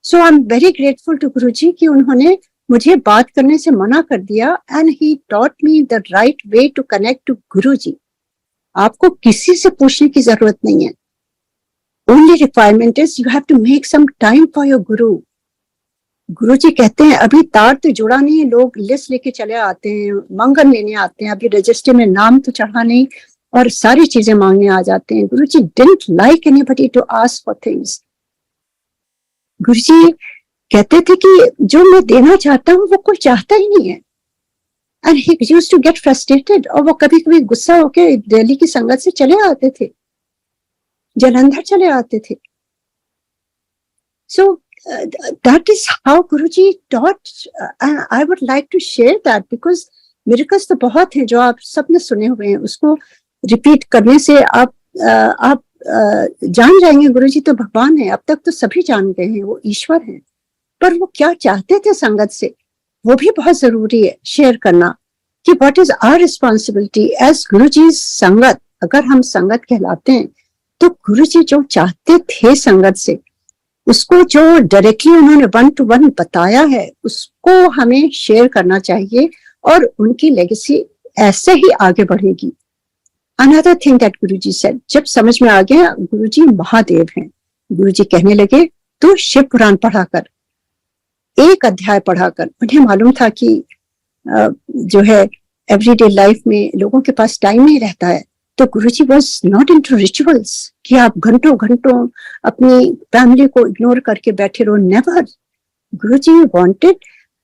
So I am very grateful to Guruji कि उन्होंने मुझे बात करने से मना कर दिया, and he taught me the right way to connect to Guruji. आपको किसी से पूछने की जरूरत नहीं है। Only requirement is you have to make some time for your guru. Guruji कहते हैं अभी तार तो जुड़ा नहीं है, लोग लिस्ट लेके चले आते हैं, मंगन लेने आते हैं, अभी रजिस्टर में नाम तो चढ़ा नहीं और सारी चीजें मांगने आ जाते हैं। Guruji didn't like anybody to ask for things. Guruji कहते थे कि जो मैं देना चाहता हूँ वो कोई चाहता ही नहीं है। And he used to get frustrated, और वो कभी कभी गुस्सा होकर दिल्ली की संगत से चले आते थे, जलंधर चले आते थे। So that is how Guruji taught, and I would like to share that, because miracles तो बहुत हैं जो आप सबने सुने हुए हैं। उसको रिपीट करने से आप जान जाएंगे गुरुजी तो भगवान है, अब तक तो सभी जान गए हैं वो ईश्वर हैं, पर वो क्या चाहते थे संगत से, वो भी बहुत जरूरी है शेयर करना कि what is our responsibility as Guruji sangat. अगर हम संगत कहलाते हैं तो गुरुजी जो चाहते थे संगत से, उसको जो डायरेक्टली उन्होंने 1 to 1 बताया है, उसको हमें शेयर करना चाहिए और उनकी लेगेसी ऐसे ही आगे बढ़ेगी। Another thing that Guruji said, जब समझ में आ गया गुरुजी महादेव हैं, गुरुजी कहने लगे तो शिव पुराण पढ़ा कर, एक अध्याय पढ़ा कर। उन्हें मालूम था कि जो है एवरीडे लाइफ में लोगों के पास टाइम नहीं रहता है, तो गुरुजी वाज नॉट इनटू रिचुअल्स कि आप घंटों घंटों अपनी फैमिली को इग्नोर करके बैठे रहो, नेवर। गुरुजी वांटेड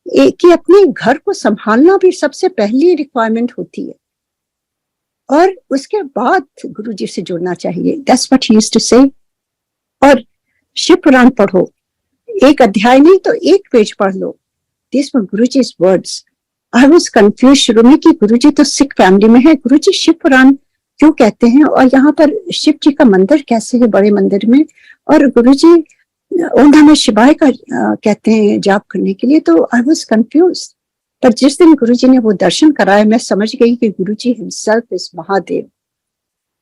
कि अपने घर को संभालना भी सबसे पहली रिक्वायरमेंट होती है और उसके बाद गुरुजी से जुड़ना चाहिए। That's what he used to say. और शिव पुराण पढ़ो, एक अध्याय नहीं तो एक पेज पढ़ लो। This were Guruji's words. I was confuse शुरू में कि गुरुजी तो सिख फैमिली में है, गुरुजी शिव पुराण क्यों कहते हैं और यहाँ पर शिव जी का मंदिर कैसे है बड़े मंदिर में, और गुरुजी ओम नमः शिवाय का कहते हैं जाप करने के लिए। तो आई वाज कंफ्यूज, पर जिस दिन गुरुजी ने वो दर्शन कराया मैं समझ गई कि गुरुजी हिमसेल्फ इज महादेव।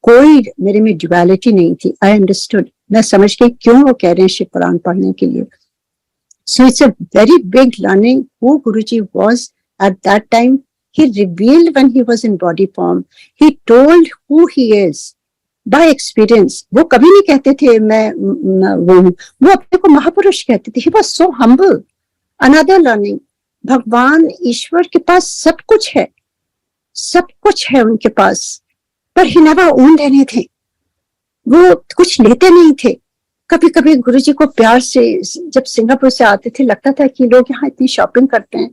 कोई मेरे में ड्युअलिटी नहीं थी। आई अंडरस्टूड, मैं समझ गई क्यों वो कह रहे हैं शिव पुराण पढ़ने के लिए। So it's a very big learning who Guruji was at that time. He revealed when he was in body form. He told who he is by experience. वो कभी नहीं कहते थे मैं वो अपने को महापुरुष कहते थे। He was so humble. Another learning, भगवान ईश्वर के पास सब कुछ है, सब कुछ है उनके पास, पर he never owned anything. वो कुछ लेते नहीं थे। कभी कभी गुरुजी को प्यार से जब सिंगापुर से आते थे लगता था कि लोग यहाँ इतनी शॉपिंग करते हैं,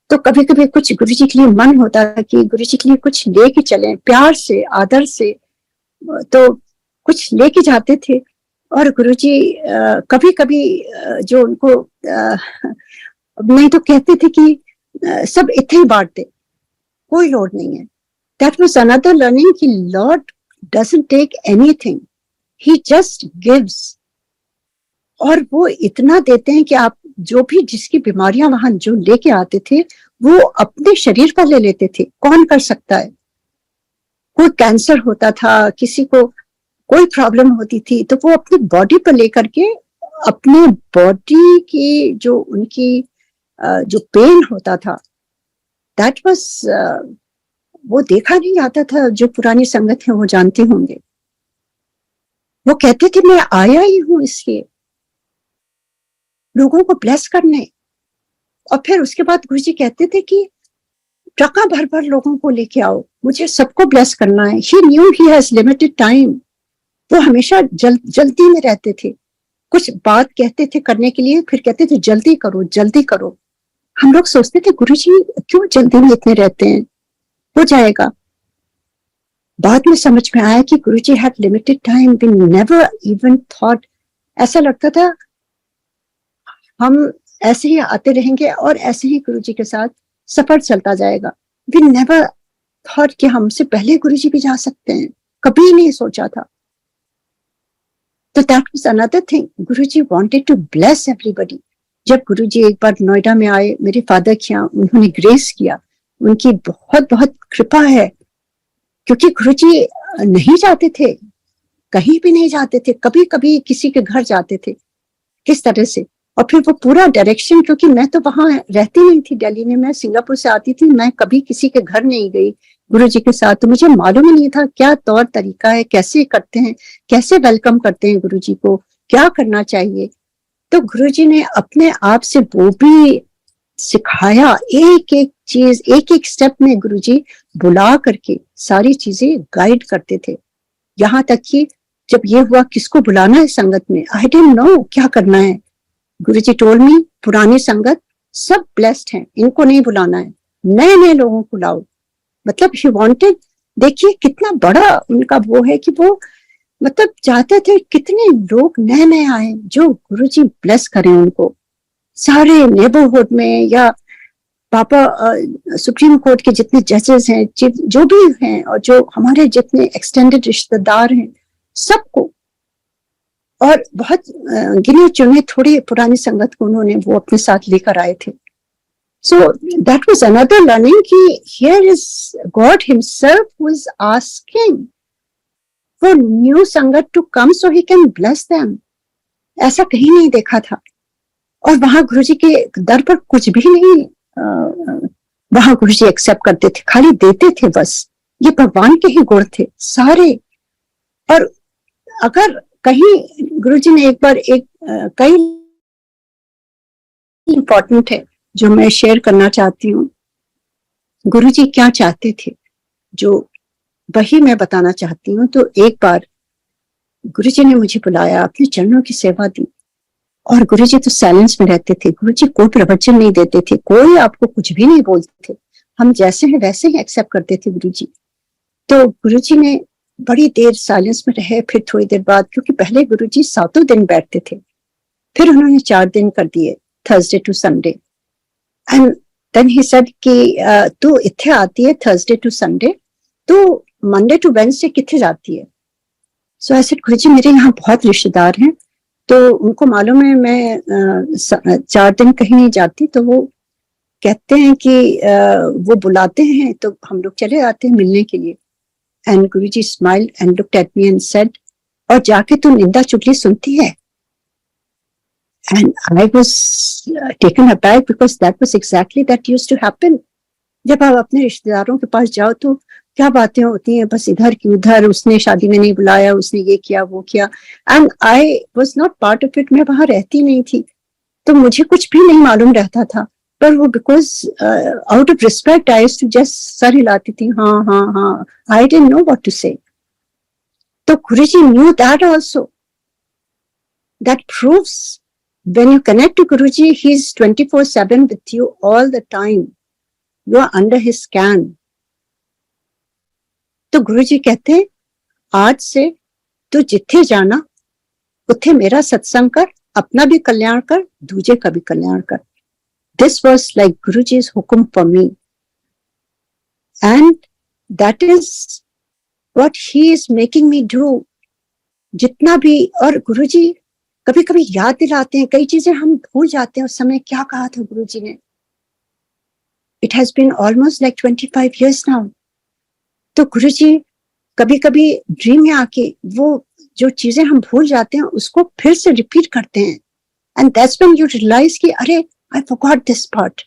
तो कभी कभी कुछ गुरुजी के लिए मन होता था कि गुरुजी के लिए कुछ लेके चलें, प्यार से आदर से, तो कुछ लेके जाते थे। और गुरुजी कभी कभी जो उनको नहीं तो कहते थे कि सब इतने ही बांट दे, कोई लोड नहीं है। दैट वाज अनदर लर्निंग कि lord doesn't take anything, he just gives. और वो इतना देते हैं कि आप जो भी जिसकी बीमारियां वहां जो लेके आते थे वो अपने शरीर पर ले लेते थे। कौन कर सकता है? कोई कैंसर होता था, किसी को कोई प्रॉब्लम होती थी, तो वो अपनी बॉडी पर लेकर के अपने बॉडी की जो उनकी जो पेन होता था, दैट वाज वो देखा नहीं जाता था। जो पुरानी संगत है वो जानते होंगे। वो कहते थे मैं आया ही हूं इसलिए लोगों को ब्लेस करने। और फिर उसके बाद गुरुजी कहते थे कि ट्रका भर भर लोगों को लेके आओ, मुझे सबको ब्लेस करना है। He knew he has limited time. वो हमेशा जल्दी में रहते थे, कुछ बात कहते थे करने के लिए, फिर कहते थे जल्दी करो जल्दी करो। हम लोग सोचते थे गुरुजी क्यों जल्दी में इतने रहते हैं, हो जाएगा। बाद में समझ में आया कि Guruji had limited time. We never even thought, ऐसा लगता था हम ऐसे ही आते रहेंगे और ऐसे ही गुरुजी के साथ सफर चलता जाएगा। वी नेवर थॉट कि हमसे पहले गुरुजी भी जा सकते हैं, कभी नहीं सोचा था। तो that was another thing, Guruji wanted to bless everybody. जब गुरुजी एक बार नोएडा में आए, मेरे फादर के यहाँ उन्होंने ग्रेस किया, उनकी बहुत बहुत कृपा है। क्योंकि गुरुजी नहीं जाते थे, कहीं भी नहीं जाते थे, कभी कभी किसी के घर जाते थे, किस तरह से। और फिर वो पूरा डायरेक्शन, क्योंकि मैं तो वहां रहती नहीं थी दिल्ली में, मैं सिंगापुर से आती थी, मैं कभी किसी के घर नहीं गई गुरुजी के साथ, तो मुझे मालूम ही नहीं था क्या तौर तरीका है, कैसे करते हैं, कैसे वेलकम करते हैं गुरुजी को, क्या करना चाहिए। तो गुरुजी ने अपने आप से वो भी सिखाया, एक एक चीज, एक एक स्टेप में गुरुजी बुला करके सारी चीजें गाइड करते थे। यहाँ तक कि जब ये हुआ किसको बुलाना है संगत में, आई डिडंट नो क्या करना है। गुरुजी टोल्ड मी पुरानी संगत सब ब्लेस्ड हैं, इनको नहीं बुलाना है, नए नए लोगों को लाओ। मतलब ही वांटेड, देखिए कितना बड़ा उनका वो है कि वो मतलब चाहते थे कितने लोग नए नए आए जो गुरुजी ब्लेस करें उनको। सारे नेबरहुड में या पापा सुप्रीम कोर्ट के जितने जजेस हैं, जो भी हैं, और जो हमारे जितने एक्सटेंडेड रिश्तेदार हैं, सबको और बहुत गिने चुने थोड़ी पुरानी संगत को उन्होंने वो अपने साथ लेकर आए थे. So that was another learning कि here is God himself who is asking for new sangat to come so he can bless them. ऐसा कहीं नहीं देखा था. और वहां गुरुजी के दर पर कुछ भी नहीं वहां गुरुजी एक्सेप्ट करते थे, खाली देते थे बस. ये भगवान के ही गुण थे सारे. और अगर कहीं गुरुजी ने एक बार कई इंपॉर्टेंट है जो मैं शेयर करना चाहती हूँ. गुरुजी क्या चाहते थे जो वही मैं बताना चाहती हूँ. तो एक बार गुरुजी ने मुझे बुलाया, अपने चरणों की सेवा दी. और गुरुजी तो साइलेंस में रहते थे. गुरुजी कोई प्रवचन नहीं देते थे, कोई आपको कुछ भी नहीं बोलते थे. हम जैसे हैं वैसे ही एक्सेप्ट करते थे गुरुजी. तो गुरुजी ने बड़ी देर साइलेंस में रहे. फिर थोड़ी देर बाद, क्योंकि पहले गुरुजी 7 दिन बैठते थे, फिर उन्होंने 4 दिन कर दिए, Thursday to Sunday. And then he said कि तू इत्थे आती है थर्सडे टू संडे, तो मंडे टू वेडनेसडे किथे जाती है? सो आई सेड गुरुजी मेरे यहाँ बहुत रिश्तेदार हैं, तो उनको मालूम है मैं 4 दिन कहीं नहीं जाती. तो वो कहते हैं कि वो बुलाते हैं तो हम लोग चले आते हैं मिलने के लिए. And Guruji smiled and looked at me and said, और जाके तू निंदा चुगली सुनती है? And I was taken aback because that was exactly that used to happen. जब आप अपने रिश्तेदारों के पास जाओ तो क्या बातें होती हैं, बस इधर की उधर, उसने शादी में नहीं बुलाया, उसने ये किया वो किया. And I was not part of it. मैं वहां रहती नहीं थी, तो मुझे कुछ भी नहीं मालूम रहता था. पर वो because out of respect I used to just सर हिलाती थी, हाँ हाँ हाँ. I didn't know what to say. तो गुरुजी knew that also. That proves when you connect to Guruji, he's 24/7 with you all the time. You are under his scan. तो गुरुजी कहते हैं आज से तू जिथे जाना उथे मेरा सत्संग कर, अपना भी कल्याण कर, दूजे का भी कल्याण कर. This was like Guruji's hukum for me. And that is what he is making me do. जितना भी. और गुरुजी कभी कभी याद दिलाते हैं, कई चीजें हम भूल जाते हैं उस समय क्या कहा था गुरुजी ने. It has been almost like 25 years now. तो गुरुजी कभी कभी ड्रीम में आके वो जो चीजें हम भूल जाते हैं उसको फिर से रिपीट करते हैं. And that's when you realize कि अरे आई फॉरगॉट दिस पार्ट.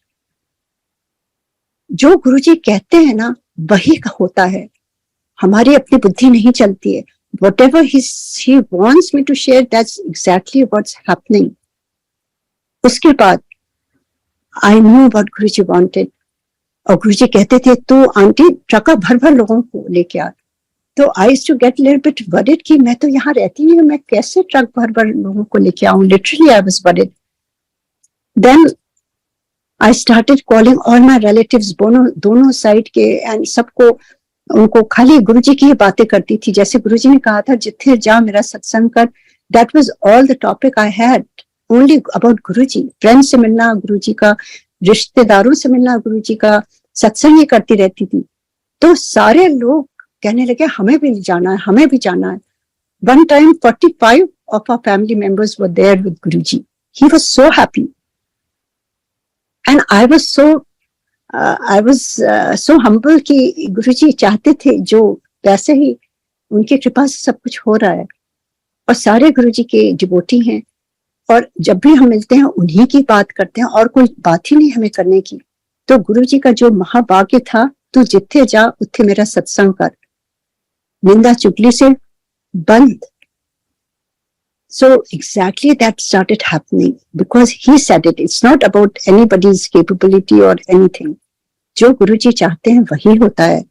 जो गुरुजी कहते हैं ना वही होता है, हमारी अपनी बुद्धि नहीं चलती है. Whatever he wants me to share, that's exactly what's happening. उसके बाद I knew what Guruji wanted. और गुरुजी कहते थे तू आंटी ट्रका भर भर लोगों को लेके आ. तो I used to get a little bit worried कि मैं तो यहाँ रहती नहीं हूँ, मैं कैसे ट्रक भर भर लोगों को लेके आऊँ. Literally I was worried. Then I started calling all my relatives, दोनों साइड के, and सबको, उनको खाली गुरुजी की ही बातें करती थी. जैसे गुरुजी ने कहा था जिथे जा मेरा सत्संग कर. That was all the topic I had, only about Guruji. Friend से मिलना गुरुजी का, रिश्तेदारों से मिलना गुरुजी का, सत्संग ही करती रहती थी. तो सारे लोग कहने लगे हमें भी जाना है, हमें भी जाना है. One time 45 of our family members were there with Guruji. He was so happy. And I was so humble कि गुरुजी चाहते थे जो वैसे ही उनकी कृपा से सब कुछ हो रहा है. और सारे गुरुजी के डिवोटी हैं, और जब भी हम मिलते हैं उन्हीं की बात करते हैं, और कोई बात ही नहीं हमें करने की. तो गुरुजी का जो महाभाग्य था, तू जिथे जा उथे मेरा सत्संग कर, निंदा चुगली से बंद. So exactly that started happening because he said it. It's not about anybody's capability or anything. जो गुरुजी चाहते हैं वही होता है.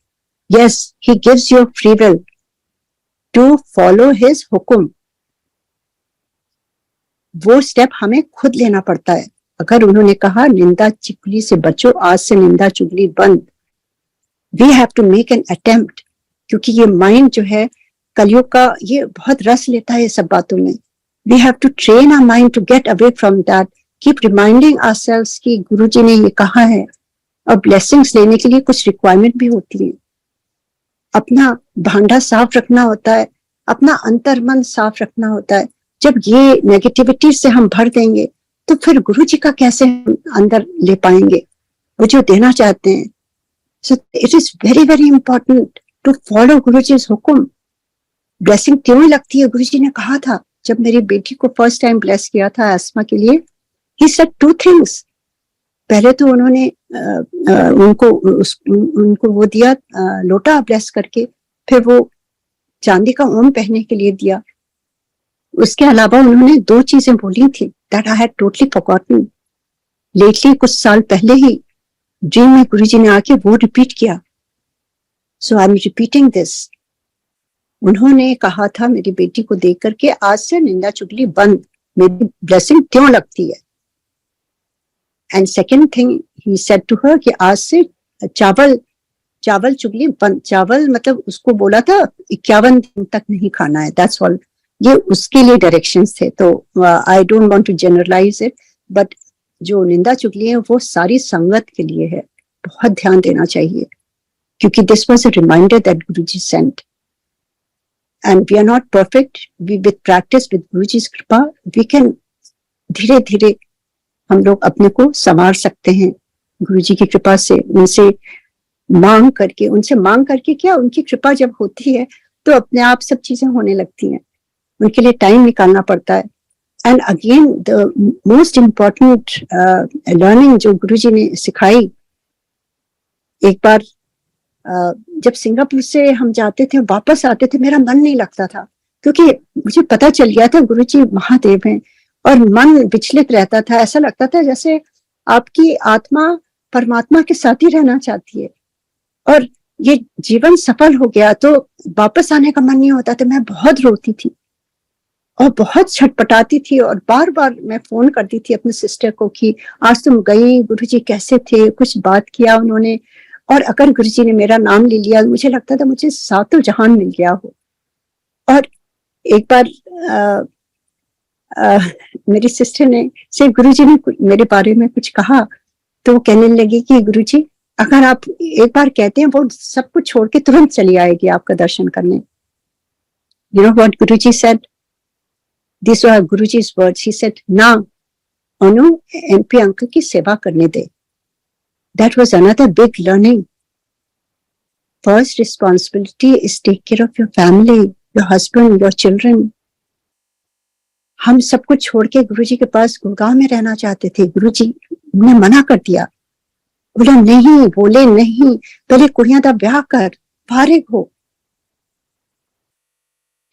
Yes, he gives you free will to follow his हुक्म. वो स्टेप हमें खुद लेना पड़ता है. अगर उन्होंने कहा निंदा चुगली से बचो, आज से निंदा चुगली बंद, we have to make an attempt. क्योंकि ये माइंड जो है कलयुग का, ये बहुत रस लेता है सब बातों में. We have to train our mind to get away from that. Keep reminding ourselves कि गुरुजी ने ये कहा है. और ब्लेसिंग्स लेने के लिए कुछ रिक्वायरमेंट भी होती है. अपना भांडा साफ रखना होता है, अपना अंतर्मन साफ रखना होता है. जब ये नेगेटिविटी से हम भर देंगे तो फिर गुरु जी का कैसे हम अंदर ले पाएंगे, वो जो देना चाहते हैं। So it is very very important to follow Guru ji हुक्म। ब्लेसिंग क्यों लगती है? गुरु जी ने कहा था जब मेरी बेटी को फर्स्ट टाइम ब्लेस किया था एस्मा के लिए, ही सेड 2 थिंग्स। पहले तो उन्होंने उनको वो दिया लोटा ब्लेस करके, फिर वो चांदी का ओम पहनने के लिए दिया। उसके अलावा उन्होंने 2 चीजें बोली थी that I had totally forgotten. Lately कुछ साल पहले ही ड्रीम में गुरुजी ने आके वो रिपीट किया। सो आई एम रिपीटिंग दिस। उन्होंने कहा था मेरी बेटी को देख करके, आज से निंदा चुगली बंद, मेरी ब्लेसिंग क्यों लगती है। And second thing he said to her कि आज से चावल चुगली बंद। चावल मतलब उसको बोला था 51 दिन तक नहीं खाना है, दैट्स ऑल। ये उसके लिए डायरेक्शंस थे। तो I don't want to generalize it, but जो निंदा चुगली है वो सारी संगत के लिए है, बहुत ध्यान देना चाहिए, क्योंकि this was a reminder that Guruji sent. And we are not perfect, we with practice with Guruji's kripa we can धीरे धीरे हम लोग अपने को संवार सकते हैं गुरुजी की कृपा से। उनसे मांग करके क्या, उनकी कृपा जब होती है तो अपने आप सब चीजें होने लगती हैं। उनके लिए टाइम निकालना पड़ता है। And again the most important learning जो गुरुजी ने सिखाई, एक बार जब सिंगापुर से हम जाते थे वापस आते थे, मेरा मन नहीं लगता था, क्योंकि मुझे पता चल गया था गुरुजी महादेव हैं और मन विचलित रहता था। ऐसा लगता था जैसे आपकी आत्मा परमात्मा के साथ ही रहना चाहती है और ये जीवन सफल हो गया तो वापस आने का मन नहीं होता था। मैं बहुत रोती थी और बहुत छटपटाती थी और बार बार मैं फोन करती थी अपने सिस्टर को कि आज तुम गई, गुरुजी कैसे थे, कुछ बात किया उन्होंने। और अगर गुरुजी ने मेरा नाम ले लिया, मुझे लगता था मुझे सातों जहान मिल गया हो। और एक बार मेरी सिस्टर ने से गुरुजी ने मेरे बारे में कुछ कहा, तो वो कहने लगी कि गुरुजी अगर आप एक बार कहते हैं वो सब कुछ छोड़ के तुरंत चली आएगी आपका दर्शन करने। You know what Guruji said? These were Guruji's words. He said, "ना अनु MP अंकल की सेवा करने दे." That was another big learning. First responsibility is take care of your family, your husband, your children. हम सब कुछ छोड़ के गुरुजी के पास गुड़गांव में रहना चाहते थे। गुरुजी ने मना कर दिया, बोला नहीं, बोले नहीं, पहले कुड़ियां दा ब्याह कर, फारिग हो।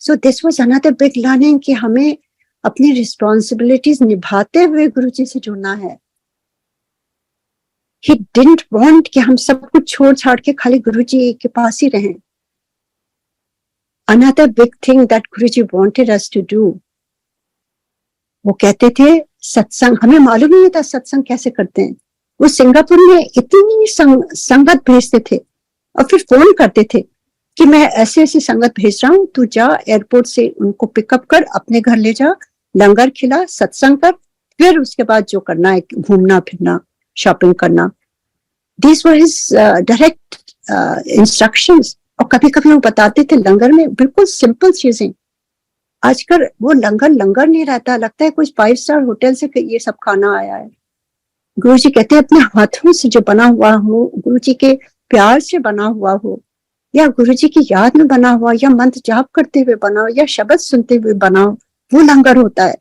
So this was another big learning कि हमें अपनी रिस्पॉन्सिबिलिटीज निभाते हुए गुरुजी से जुड़ना है। He didn't want कि हम सब कुछ छोड़ छाड़ के खाली गुरुजी के पास ही रहें। Another big thing that Guruji wanted us to do, वो कहते थे सत्संग, हमें मालूम नहीं था सत्संग कैसे करते हैं। वो सिंगापुर में इतनी संगत भेजते थे और फिर फोन करते थे कि मैं ऐसे ऐसी संगत भेज रहा हूँ, तू जा एयरपोर्ट से उनको पिकअप कर, अपने घर ले जा, लंगर खिला, सत्संग कर, फिर उसके बाद जो करना है घूमना फिरना, शॉपिंग करना। This were his direct instructions. और कभी कभी वो बताते थे लंगर में बिल्कुल सिंपल चीजें। आजकल वो लंगर नहीं रहता, लगता है कुछ 5 स्टार होटल से ये सब खाना आया है। गुरुजी कहते हैं अपने हाथों से जो बना हुआ हो, गुरुजी के प्यार से बना हुआ हो, या गुरुजी की याद में बना हुआ, या मंत्र जाप करते हुए बना हो, या शब्द सुनते हुए बना हो, वो लंगर होता है।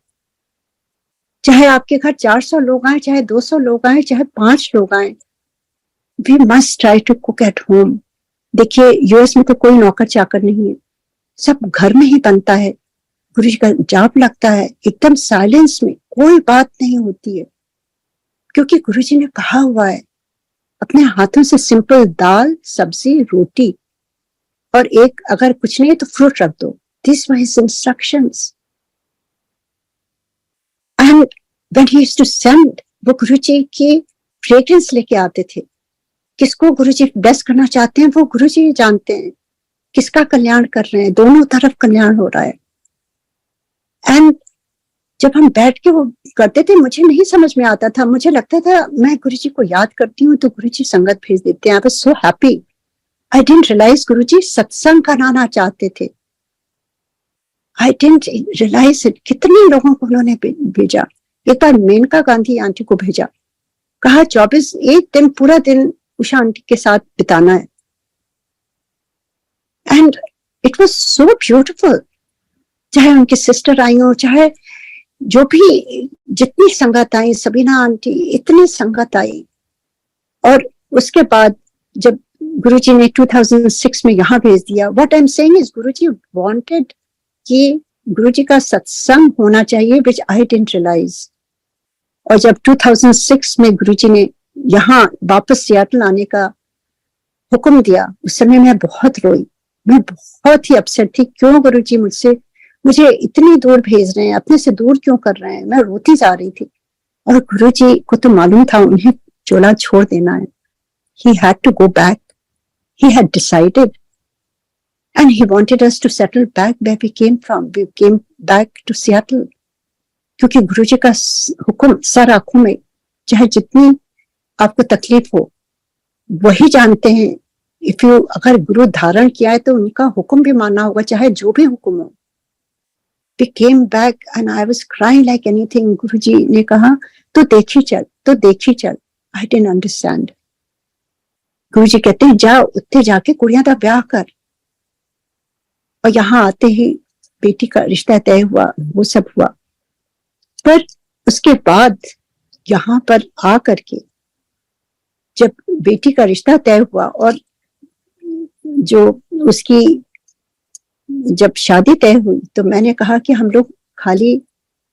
चाहे आपके घर 400 लोग आए, चाहे 200 लोग आए, चाहे 5 लोग आए, we must try to cook at home. देखिए यूएस में तो कोई नौकर चाकर नहीं है, सब घर में ही बनता है। गुरुजी का जाप लगता है एकदम साइलेंस में, कोई बात नहीं होती है, क्योंकि गुरुजी ने कहा हुआ है अपने हाथों से सिंपल दाल, सब्जी, रोटी और एक अगर कुछ नहीं तो फ्रूट रख दो। This were his instructions. And when he used to send, वो गुरुजी की फ्रेग्रेंस लेके आते थे। किसको गुरुजी ब्लेस करना चाहते हैं वो गुरुजी जानते हैं, किसका कल्याण कर रहे हैं, दोनों तरफ कल्याण हो रहा है। एंड जब हम बैठ के वो करते थे, मुझे नहीं समझ में आता था, मुझे लगता था मैं गुरुजी को याद करती हूँ तो गुरुजी संगत भेज देते हैं। I was so happy. I didn't realise Guruji सत्संग कराना चाहते थे। आई डेंट रियलाइज इट, कितने लोगों को उन्होंने भेजा। एक बार मेनका गांधी आंटी को भेजा, कहा 24 एक दिन पूरा दिन उषा आंटी के साथ बिताना है। And it was so beautiful, चाहे उनकी सिस्टर आई हो, चाहे जो भी जितनी संगत आई, सबीना आंटी, इतनी संगत आई। और उसके बाद जब गुरुजी ने 2006 में यहाँ भेज दिया, what I am saying is Guruji wanted कि गुरुजी का सत्संग होना चाहिए, विच आई डिडंट रियलाइज। और जब 2006 में गुरुजी ने यहाँ वापस सियाटल आने का हुक्म दिया, उस समय मैं बहुत रोई, मैं बहुत ही अपसेट थी। क्यों गुरुजी मुझे इतनी दूर भेज रहे हैं, अपने से दूर क्यों कर रहे हैं, मैं रोती जा रही थी। और गुरुजी को तो मालूम था उन्हें चोला छोड़ देना है। He had to go back. He had decided. And he wanted us to settle back where we came from. We came back to Seattle. क्योंकि गुरुजी का हुक्म सर आंखों में, चाहे जितनी आपको तकलीफ हो, वही जानते हैं। इफ यू अगर गुरु धारण किया है तो उनका हुक्म भी मानना होगा, चाहे जो भी हुक्म हो। We came back and I was crying like anything. गुरुजी ने कहा तो देखी चल, तो देखी चल। I didn't understand. गुरुजी कहते हैं जा उत्ते जाके कुड़ियां दा ब्याह कर। और यहाँ आते ही बेटी का रिश्ता तय हुआ, वो सब हुआ। पर उसके बाद यहाँ पर आ करके जब बेटी का रिश्ता तय हुआ और जो उसकी जब शादी तय हुई, तो मैंने कहा कि हम लोग खाली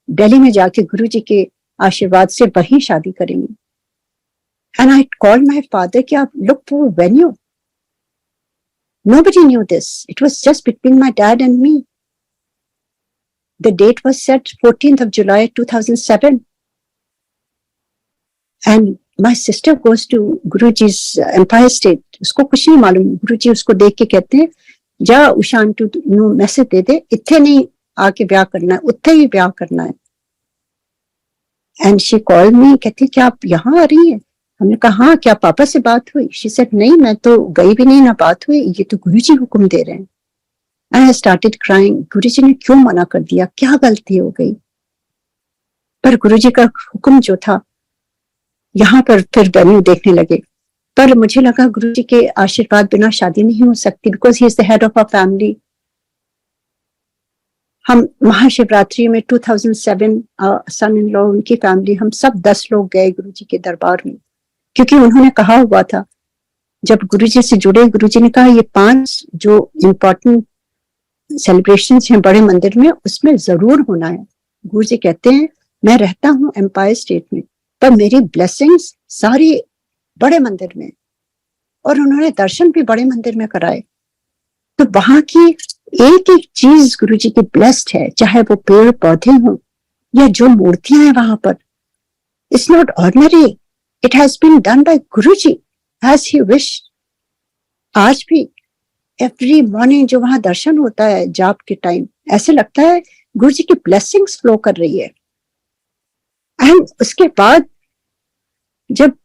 दिल्ली में जाके गुरुजी के आशीर्वाद से वही शादी करेंगे। And I called my father कि आप look for a venue. Nobody knew this. It was just between my dad and me. The date was set 14th of July 2007. And my sister goes to Guruji's Empire State. उसको कुछ नहीं मालूम। गुरुजी उसको देख के कहते हैं जा उषा आंटी नु मैसेज दे दे, इत्थे नहीं आके ब्याह करना है, उत्थे ही ब्याह करना है। And she called me, कहती क्या आप यहाँ आ रही हैं? हमने कहा हाँ, क्या पापा से बात हुई? She said नहीं, मैं तो गई भी नहीं, ना बात हुई, ये तो गुरुजी हुक्म दे रहे हैं। And I started crying. गुरुजी ने क्यों मना कर दिया, क्या गलती हो गई? पर गुरुजी का हुक्म जो था, यहाँ पर फिर वेन्यू देखने लगे। पर मुझे लगा गुरुजी के आशीर्वाद बिना शादी नहीं हो सकती, because he is the head of our family. हम महाशिवरात्रि में 2007 सन इन लॉ, उनकी फैमिली, हम सब 10 लोग गए गुरुजी के दरबार में, क्योंकि उन्होंने कहा हुआ था जब गुरुजी से जुड़े, गुरुजी ने कहा ये 5 जो इम्पोर्टेंट सेलिब्रेशंस हैं बड़े मंदिर में, उसमें जरूर होना है। गुरुजी कहते हैं मैं रहता हूँ एम्पायर स्टेट में, पर मेरी ब्लेसिंग्स सारी बड़े मंदिर में, और उन्होंने दर्शन भी बड़े मंदिर में कराए। तो वहां की एक एक चीज गुरुजी की ब्लेस्ड है, चाहे वो पेड़ पौधे हों या जो मूर्तियां हैं वहां पर। It's not ordinary, it has been done by Guruji as he wish. आज भी एवरी मॉर्निंग जो वहां दर्शन होता है जाप के टाइम, ऐसे लगता है गुरुजी की ब्लेसिंग्स फ्लो कर रही है। एंड उसके बाद जब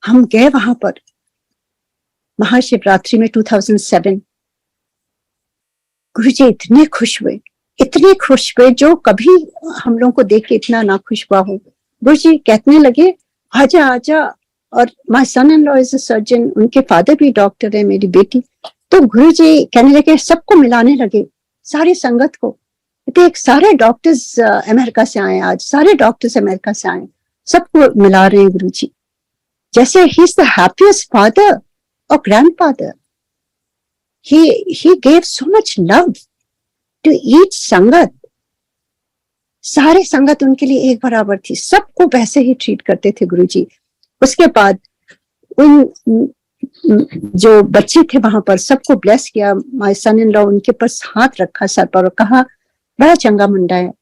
हम गए वहां पर महाशिवरात्रि में 2007, गुरुजी इतने खुश हुए, इतने खुश हुए, जो कभी हम लोगों को देख के इतना ना खुश हुआ हो। गुरुजी कहने लगे आजा आजा, और my son in law is a surgeon, उनके फादर भी डॉक्टर है, मेरी बेटी। तो गुरुजी कहने लगे, सबको मिलाने लगे, सारी संगत को। देख सारे डॉक्टर्स अमेरिका से आए, आज सारे डॉक्टर्स अमेरिका से आए, सबको मिला रहे हैं गुरुजी, जैसे ही इज द हैप्पीएस्ट फादर और grandfather. he gave so much love to each संगत। सारे संगत उनके लिए एक बराबर थी, सबको वैसे ही ट्रीट करते थे गुरुजी। उसके बाद उन जो बच्चे थे वहां पर सबको ब्लेस किया। माय सन इन लॉ उनके पास हाथ रखा सर पर और कहा बड़ा चंगा मुंडा है।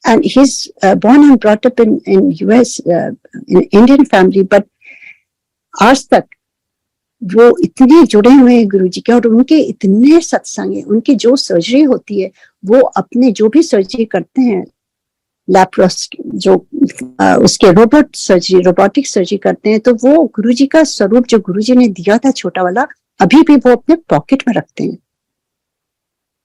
And he is born and brought up in US, in Indian family, but आज तक वो इतने जुड़े हुए हैं गुरुजी के, और उनके इतने सत्संग है। उनकी जो सर्जरी होती है, वो अपने जो भी सर्जरी करते हैं, जो उसके रोबोटिक सर्जरी करते हैं, तो वो गुरुजी का स्वरूप जो गुरुजी ने दिया था छोटा वाला, अभी भी वो अपने पॉकेट में रखते हैं।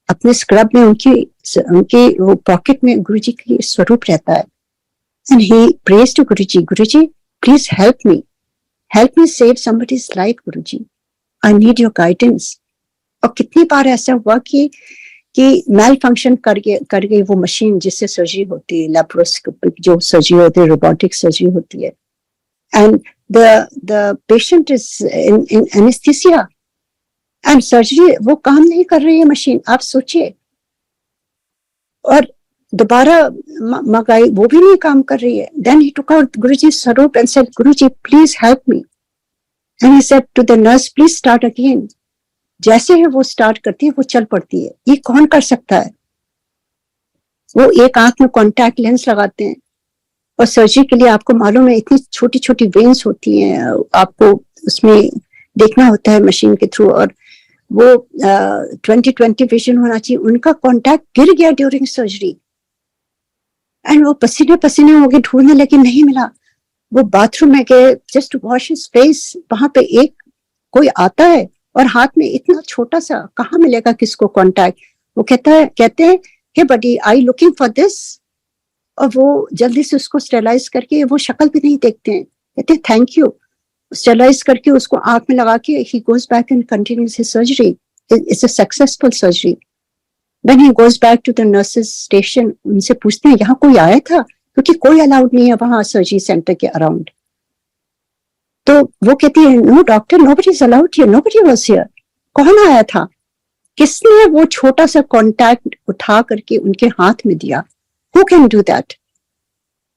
अपने स्क्रब में उनके वो पॉकेट में गुरुजी की स्वरूप रहता है। And he prays to Guruji, Guruji please help me save somebody's life, Guruji I need your guidance. और कितनी बार ऐसा हुआ कि मेल फंक्शन कर गई वो मशीन जिससे सर्जरी होती है, लैप्रोस्कोपिक जो सर्जरी होती है, रोबोटिक सर्जरी होती है, and the patient is in anaesthesia and surgery वो काम नहीं कर रही है मशीन, आप सोचिए। और दोबारा मंगाई, वो भी नहीं काम कर रही है। Then he took out Guruji swaroop and said, Guruji please help me. And he said to the nurse, please start again. जैसे ही वो स्टार्ट करती है वो चल पड़ती है। ये कौन कर सकता है? वो एक आंख में कॉन्टैक्ट लेंस लगाते हैं और सर्जरी के लिए आपको मालूम है इतनी छोटी छोटी वेन्स होती हैं, आपको उसमें देखना होता है मशीन के थ्रू, और वो 20/20 विजन होना चाहिए। उनका कॉन्टैक्ट गिर गया ड्यूरिंग सर्जरी एंड वो पसीने पसीने हो गए, ढूंढने लगे, नहीं मिला। वो बाथरूम में गए just to wash his face, वहां पे एक कोई आता है और हाथ में इतना छोटा सा, कहाँ मिलेगा किसको कॉन्टैक्ट। वो कहते हैं हे बडी आई लुकिंग फॉर दिस, और वो जल्दी से उसको स्टेलाइज करके, वो शक्ल भी नहीं देखते हैं, कहते हैं थैंक यू, स्टेलाइज करके उसको आंख में लगा के he goes back and continues his surgery. It's a successful surgery. When he goes back to the nurses station, उनसे पूछते हैं यहाँ कोई आया था, क्योंकि कोई अलाउड नहीं है वहां सर्जरी सेंटर के अराउंड। तो वो कहती है no doctor, nobody is allowed here, nobody was here. कौन आया था? किसने वो छोटा सा कॉन्टैक्ट उठा करके उनके हाथ में दिया? Who can do that?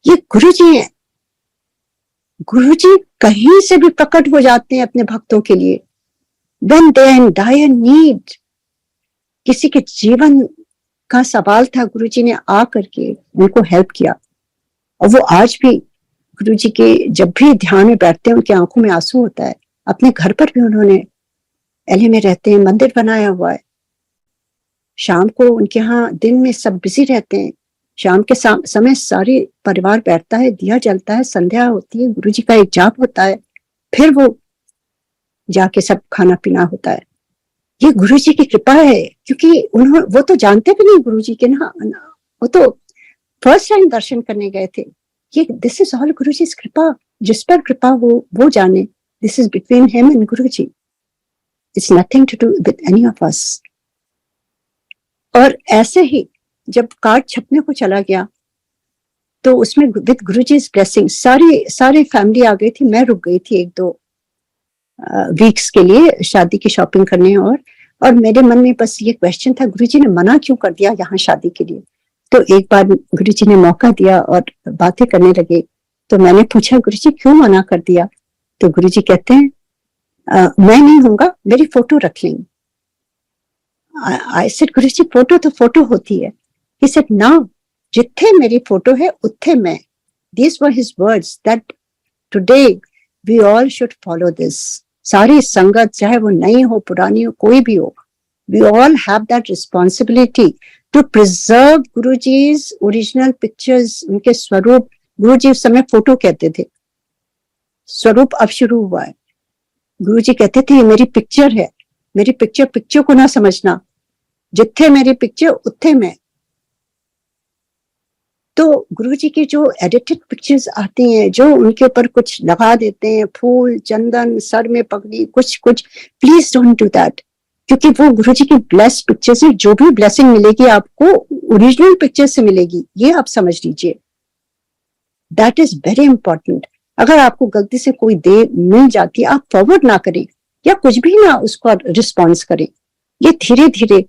ये गुरुजी हैं। गुरुजी कहीं से भी प्रकट हो जाते हैं अपने भक्तों के लिए। When they are in dire need, किसी के जीवन का सवाल था, गुरुजी ने आ करके उनको हेल्प किया। और वो आज भी गुरुजी के जब भी ध्यान में बैठते हैं उनकी आंखों में आंसू होता है। अपने घर पर भी उन्होंने, एलए में रहते हैं, मंदिर बनाया हुआ है। शाम को उनके यहाँ, दिन में सब बिजी रहते हैं, शाम के समय सारे परिवार बैठता है, दिया जलता है, संध्या होती है, गुरुजी का एक जाप होता है, फिर वो जाके सब खाना पीना होता है। ये गुरुजी की कृपा है, क्योंकि वो तो जानते भी नहीं गुरुजी के ना, वो तो फर्स्ट टाइम दर्शन करने गए थे। ये दिस इज ऑल गुरुजी की कृपा। जिस पर कृपा वो जाने, this is between him and Guruji, it's nothing to do with any of us. और ऐसे ही जब कार्ड छपने को चला गया तो उसमें विद गुरुजी's ब्लेसिंग सारी फैमिली आ गई थी। मैं रुक गई थी 1-2 वीक्स के लिए शादी की शॉपिंग करने, और मेरे मन में बस ये क्वेश्चन था, गुरुजी ने मना क्यों कर दिया यहाँ शादी के लिए? तो एक बार गुरुजी ने मौका दिया और बातें करने लगे, तो मैंने पूछा गुरुजी क्यों मना कर दिया? तो गुरुजी कहते हैं मैं नहीं हूँगा, मेरी फोटो रख लेंगे। आई सेड गुरुजी फोटो तो फोटो होती है। ही सेड ना, जिथे मेरी फोटो है उत्थे मैं। These were his words that today we all should follow this. सारी संगत, चाहे वो नई हो पुरानी हो कोई भी हो, we all have that responsibility to preserve Guruji's original pictures, उनके स्वरूप। गुरुजी उस समय फोटो कहते थे, स्वरूप अब शुरू हुआ है। गुरुजी कहते थे ये मेरी पिक्चर है, मेरी पिक्चर को ना समझना, जिथे मेरी पिक्चर उत्थे मैं। तो गुरुजी की जो एडिटेड पिक्चर्स आती हैं, जो उनके ऊपर कुछ लगा देते हैं, फूल, चंदन, सर में पगड़ी, कुछ प्लीज डोंट डू दैट, क्योंकि वो गुरुजी की ब्लेस्ड पिक्चर्स है। जो भी ब्लेसिंग मिलेगी आपको ओरिजिनल पिक्चर से मिलेगी, ये आप समझ लीजिए। That is very important. अगर आपको गलती से कोई दे मिल जाती है, आप फॉरवर्ड ना करें या कुछ भी ना उसको रिस्पॉन्स करें। ये धीरे धीरे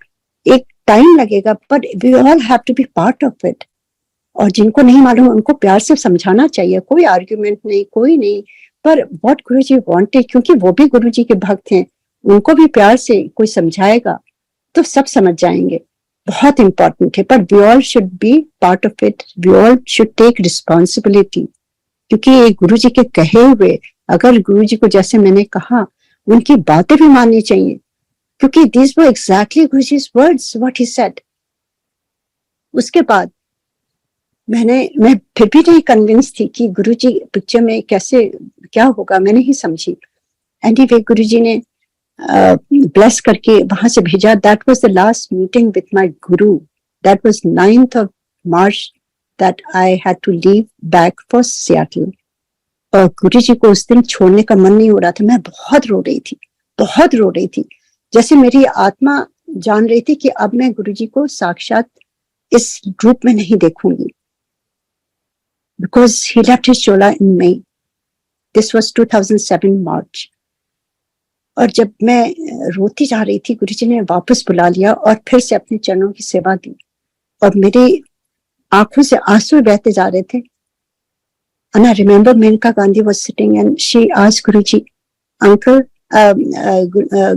एक टाइम लगेगा, but we all have to be part of it. और जिनको नहीं मालूम उनको प्यार से समझाना चाहिए, कोई आर्ग्यूमेंट नहीं, कोई नहीं, पर व्हाट गुरुजी वांटेड, क्योंकि वो भी गुरुजी के भक्त हैं, उनको भी प्यार से कोई समझाएगा तो सब समझ जाएंगे। बहुत इंपॉर्टेंट है, पर we all should be part of it, we all should take responsibility, क्योंकि ये गुरुजी के कहे हुए, अगर गुरुजी को जैसे मैंने कहा उनकी बातें भी माननी चाहिए, क्योंकि this were exactly Guruji's words, what he said. उसके बाद मैं फिर भी नहीं कन्विंस थी कि गुरुजी पिक्चर में कैसे क्या होगा, मैं नहीं समझी। एनीवे गुरुजी ने ब्लेस करके वहां से भेजा. That was the last meeting with my guru. That was 9th of March that I had to leave back for Seattle. और गुरु जी को उस दिन छोड़ने का मन नहीं हो रहा था. मैं बहुत रो रही थी. जैसे मेरी आत्मा जान रही थी कि अब मैं गुरु जी को साक्षात इस रूप में नहीं देखूंगी. Because he left his chola in May. This was 2007 March. और जब मैं रोती जा रही थी, गुरु जी ने वापस बुला लिया और फिर से अपने चरणों की सेवा दी. और मेरी आंखों से आंसू बहते जा रहे थे. And I remember Menka Gandhi was sitting and she asked Guruji, Uncle,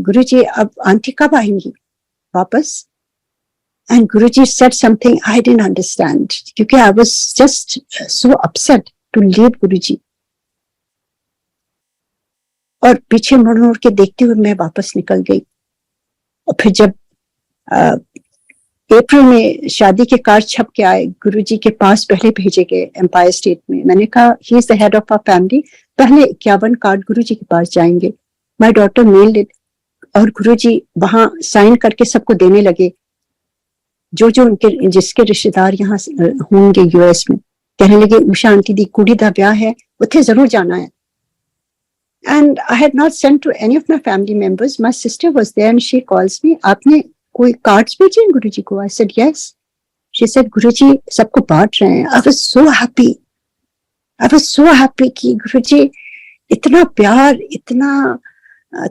Guruji, अब आंटी कब आएंगी वापस? And Guruji said something I didn't understand क्योंकि I was just so upset to leave Guruji. और पीछे मुड़ के देखते हुए मैं वापस निकल गई. और फिर जब अप्रैल में शादी के कार्ड छप के आए, गुरुजी के पास पहले भेजे गए एम्पायर स्टेट में. मैंने कहा he is the head of our family, पहले 51 कार्ड गुरुजी के पास जाएंगे. माय डॉटर मेल्ड इट और गुरुजी वहां साइन करके सबको देने लगे. जो उनके जिसके रिश्तेदार यहाँ होंगे यूएस में, कहने लगे उषा आंटी दी कुड़ी दा ब्याह है, उत्थे जरूर जाना है. And I had not sent to any of my family members. My sister was there and she calls me, आपने कोई कार्ड्स भेजे गुरुजी को? I said yes. She said गुरुजी सबको बांट रहे हैं. I was so happy कि गुरुजी इतना प्यार, इतना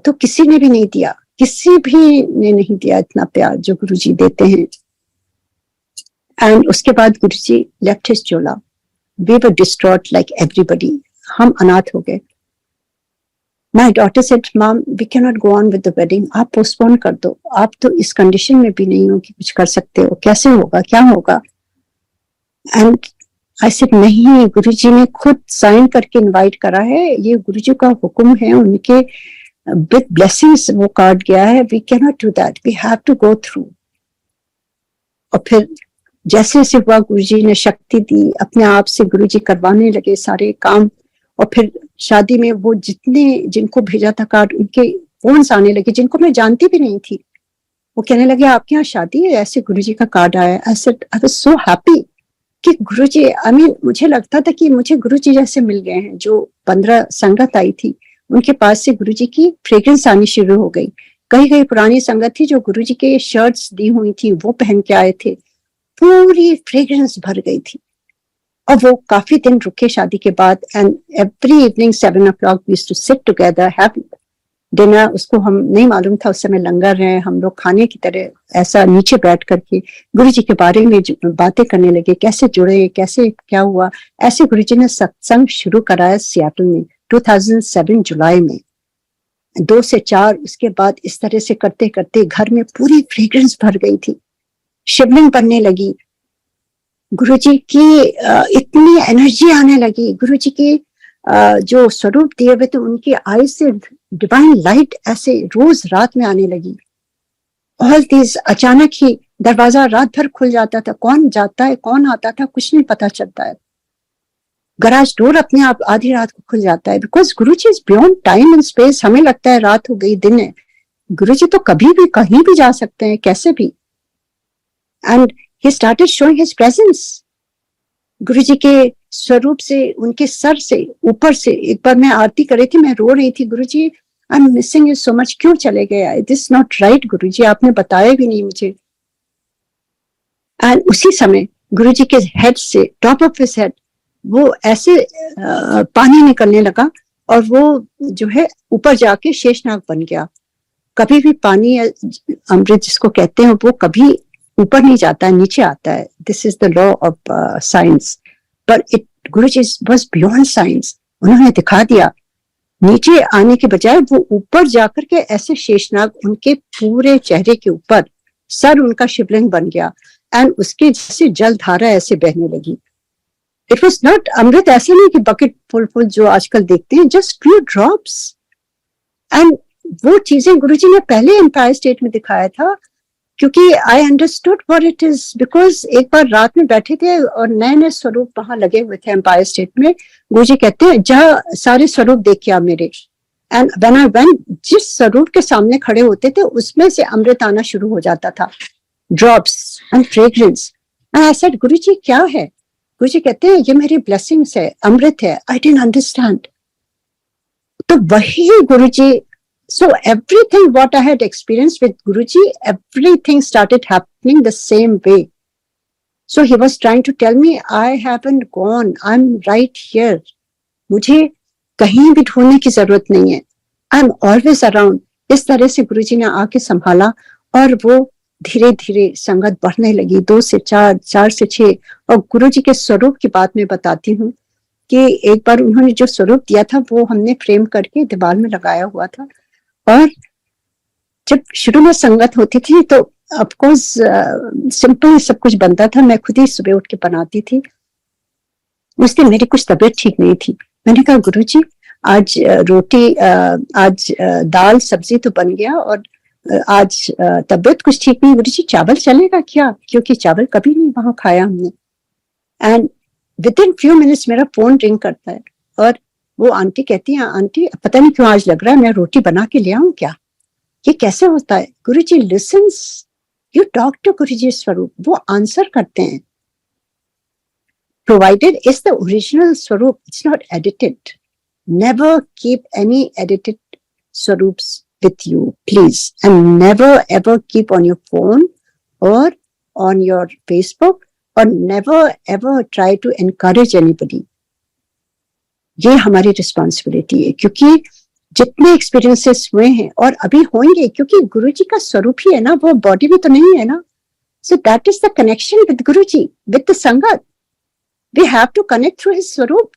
तो किसी ने भी नहीं दिया, किसी भी ने नहीं दिया इतना प्यार जो गुरुजी देते हैं. And उसके बाद गुरुजी left his chola. We were distraught like everybody. हम अनाथ हो गए. My daughter said, Mom, we cannot go on with the wedding. आप postpone कर दो. आप तो इस कंडीशन में भी नहीं हो कि कुछ कर सकते हो. कैसे होगा, क्या होगा? And I said, नहीं, गुरुजी ने खुद साइन करके इनवाइट करा है. ये गुरुजी का हुक्म है, उनके with blessings वो कार्ड गया है. We cannot do that. We have to go through. और फिर जैसे जैसे हुआ, गुरुजी ने शक्ति दी, अपने आप से गुरुजी करवाने लगे सारे काम. और फिर शादी में वो जिनको भेजा था कार्ड, उनके फोन्स आने लगे जिनको मैं जानती भी नहीं थी. वो कहने लगे आपके यहाँ शादी है, ऐसे गुरुजी का कार्ड आया. I said I was so happy कि गुरुजी, I mean, मुझे लगता था कि मुझे गुरुजी जैसे मिल गए हैं. जो 15 संगत आई थी उनके पास से गुरुजी की फ्रेग्रेंस आनी शुरू हो गई. कई पुरानी संगत थी जो गुरुजी के शर्ट्स दी हुई थी वो पहन के आए थे. पूरी फ्रेग्रेंस भर गई थी. और वो काफी दिन रुके शादी के बाद. And every evening 7 o'clock we used to sit together, have dinner. उसको हम नहीं मालूम था उस समय लंगर है, हम लोग खाने की तरह ऐसा नीचे बैठ करके गुरुजी के बारे में बातें करने लगे, कैसे जुड़े, कैसे क्या हुआ. ऐसे गुरुजी ने सत्संग शुरू कराया सियाटल में 2007 जुलाई में. 2 से 4 उसके बाद इस तरह से करते करते घर में पूरी फ्रेग्रेंस भर गई थी. शिवलिंग बनने लगी. गुरुजी की इतनी एनर्जी आने लगी. गुरुजी के जो स्वरूप दिए हुए थे उनकी आई से डिवाइन लाइट ऐसे रोज रात में आने लगी. ऑल दीज, अचानक ही दरवाजा रात भर खुल जाता था. कौन जाता है कौन आता था कुछ नहीं पता चलता है. गराज डोर अपने आप आधी रात को खुल जाता है. Because Guruji is beyond time and space. हमें लगता है रात हो गई, दिन है. गुरुजी तो कभी भी कहीं भी जा सकते हैं, कैसे भी. And he started showing his presence. गुरुजी के स्वरूप से, उनके सर से, ऊपर से. एक बार मैं आरती कर रही थी, मैं रो रही थी, Guruji I am missing you so much, क्यों चले गए? दिस नॉट राइट गुरुजी, आपने बताया भी नहीं मुझे. एंड उसी समय गुरुजी के हेड से, टॉप ऑफ हिज हेड, वो ऐसे पानी निकलने लगा और वो जो है ऊपर जाके शेषनाग बन गया. कभी भी पानी, अमृत जिसको कहते हैं, वो कभी ऊपर नहीं जाता है, नीचे आता है. This is the law of science. पर it, Guruji was beyond science. उन्होंने दिखा दिया. नीचे आने के बजाय वो ऊपर जाकर के ऐसे शेषनाग उनके पूरे चेहरे के ऊपर, सर उनका शिवलिंग बन गया. एंड उसके जैसे जल धारा ऐसे बहने लगी. इट वॉज नॉट अमृत, ऐसे नहीं कि बकेट फुल जो आजकल देखते हैं, जस्ट फ्यू ड्रॉप्स. एंड वो चीजें गुरुजी ने पहले एम्पायर स्टेट में दिखाया था, क्योंकि I understood what it is. Because एक बार रात में बैठे थे और नए नए स्वरूप वहां लगे हुए थे एम्पायर स्टेट में. गुरुजी कहते हैं जा सारे स्वरूप देख के आ मेरे. एंड व्हेन आई वेंट, जिस स्वरूप के सामने खड़े होते थे उसमें से अमृत आना शुरू हो जाता था, drops and fragrance. And I said Guruji क्या है? गुरुजी कहते हैं ये मेरी ब्लेसिंग्स है, अमृत है। I didn't understand. तो वही गुरुजी, so everything what I had experienced with Guruji, everything started happening the same way. So he was trying to tell me, I haven't gone, I'm right here. मुझे कहीं भी ढूंढने की जरूरत नहीं है, I'm always around. इस तरह से गुरुजी ने आके संभाला और वो धीरे धीरे संगत बढ़ने लगी, 2 से 4, 4 से 6। और गुरुजी के स्वरूप की बात मैं बताती हूँ कि एक बार उन्होंने जो स्वरूप दिया था वो हमने फ्रेम करके दीवार में लगाया हुआ था। और जब शुरू में संगत होती थी तो ऑफकोर्स सिंपल सब कुछ बनता था, मैं खुद ही सुबह उठ के बनाती थी। उस दिन मेरी कुछ तबीयत ठीक नहीं थी, मैंने कहा गुरुजी आज रोटी, आज दाल सब्जी तो बन गया और आज तबीयत कुछ ठीक नहीं, गुरुजी चावल चलेगा क्या? क्योंकि चावल कभी नहीं वहां खाया हमने। And with in few minutes मेरा फोन रिंग करता है और वो आंटी कहती है, आंटी पता नहीं क्यों आज लग रहा है मैं रोटी बना के ले आऊं क्या? ये कैसे होता है? Guruji listens, you talk to Guruji swaroop, वो आंसर करते हैं। Provided is the original swaroop, it's not edited. Never keep any edited swaroops with you, please, and never ever keep on your phone or on your Facebook, or never ever try to encourage anybody. ये हमारी रिस्पॉन्सिबिलिटी है, क्योंकि जितने एक्सपीरियंसेस हुए हैं और अभी होंगे, क्योंकि गुरुजी का स्वरूप ही है ना, वो बॉडी में तो नहीं है ना। So that is the connection with Guruji, with the sangat. We have to connect through his swaroop,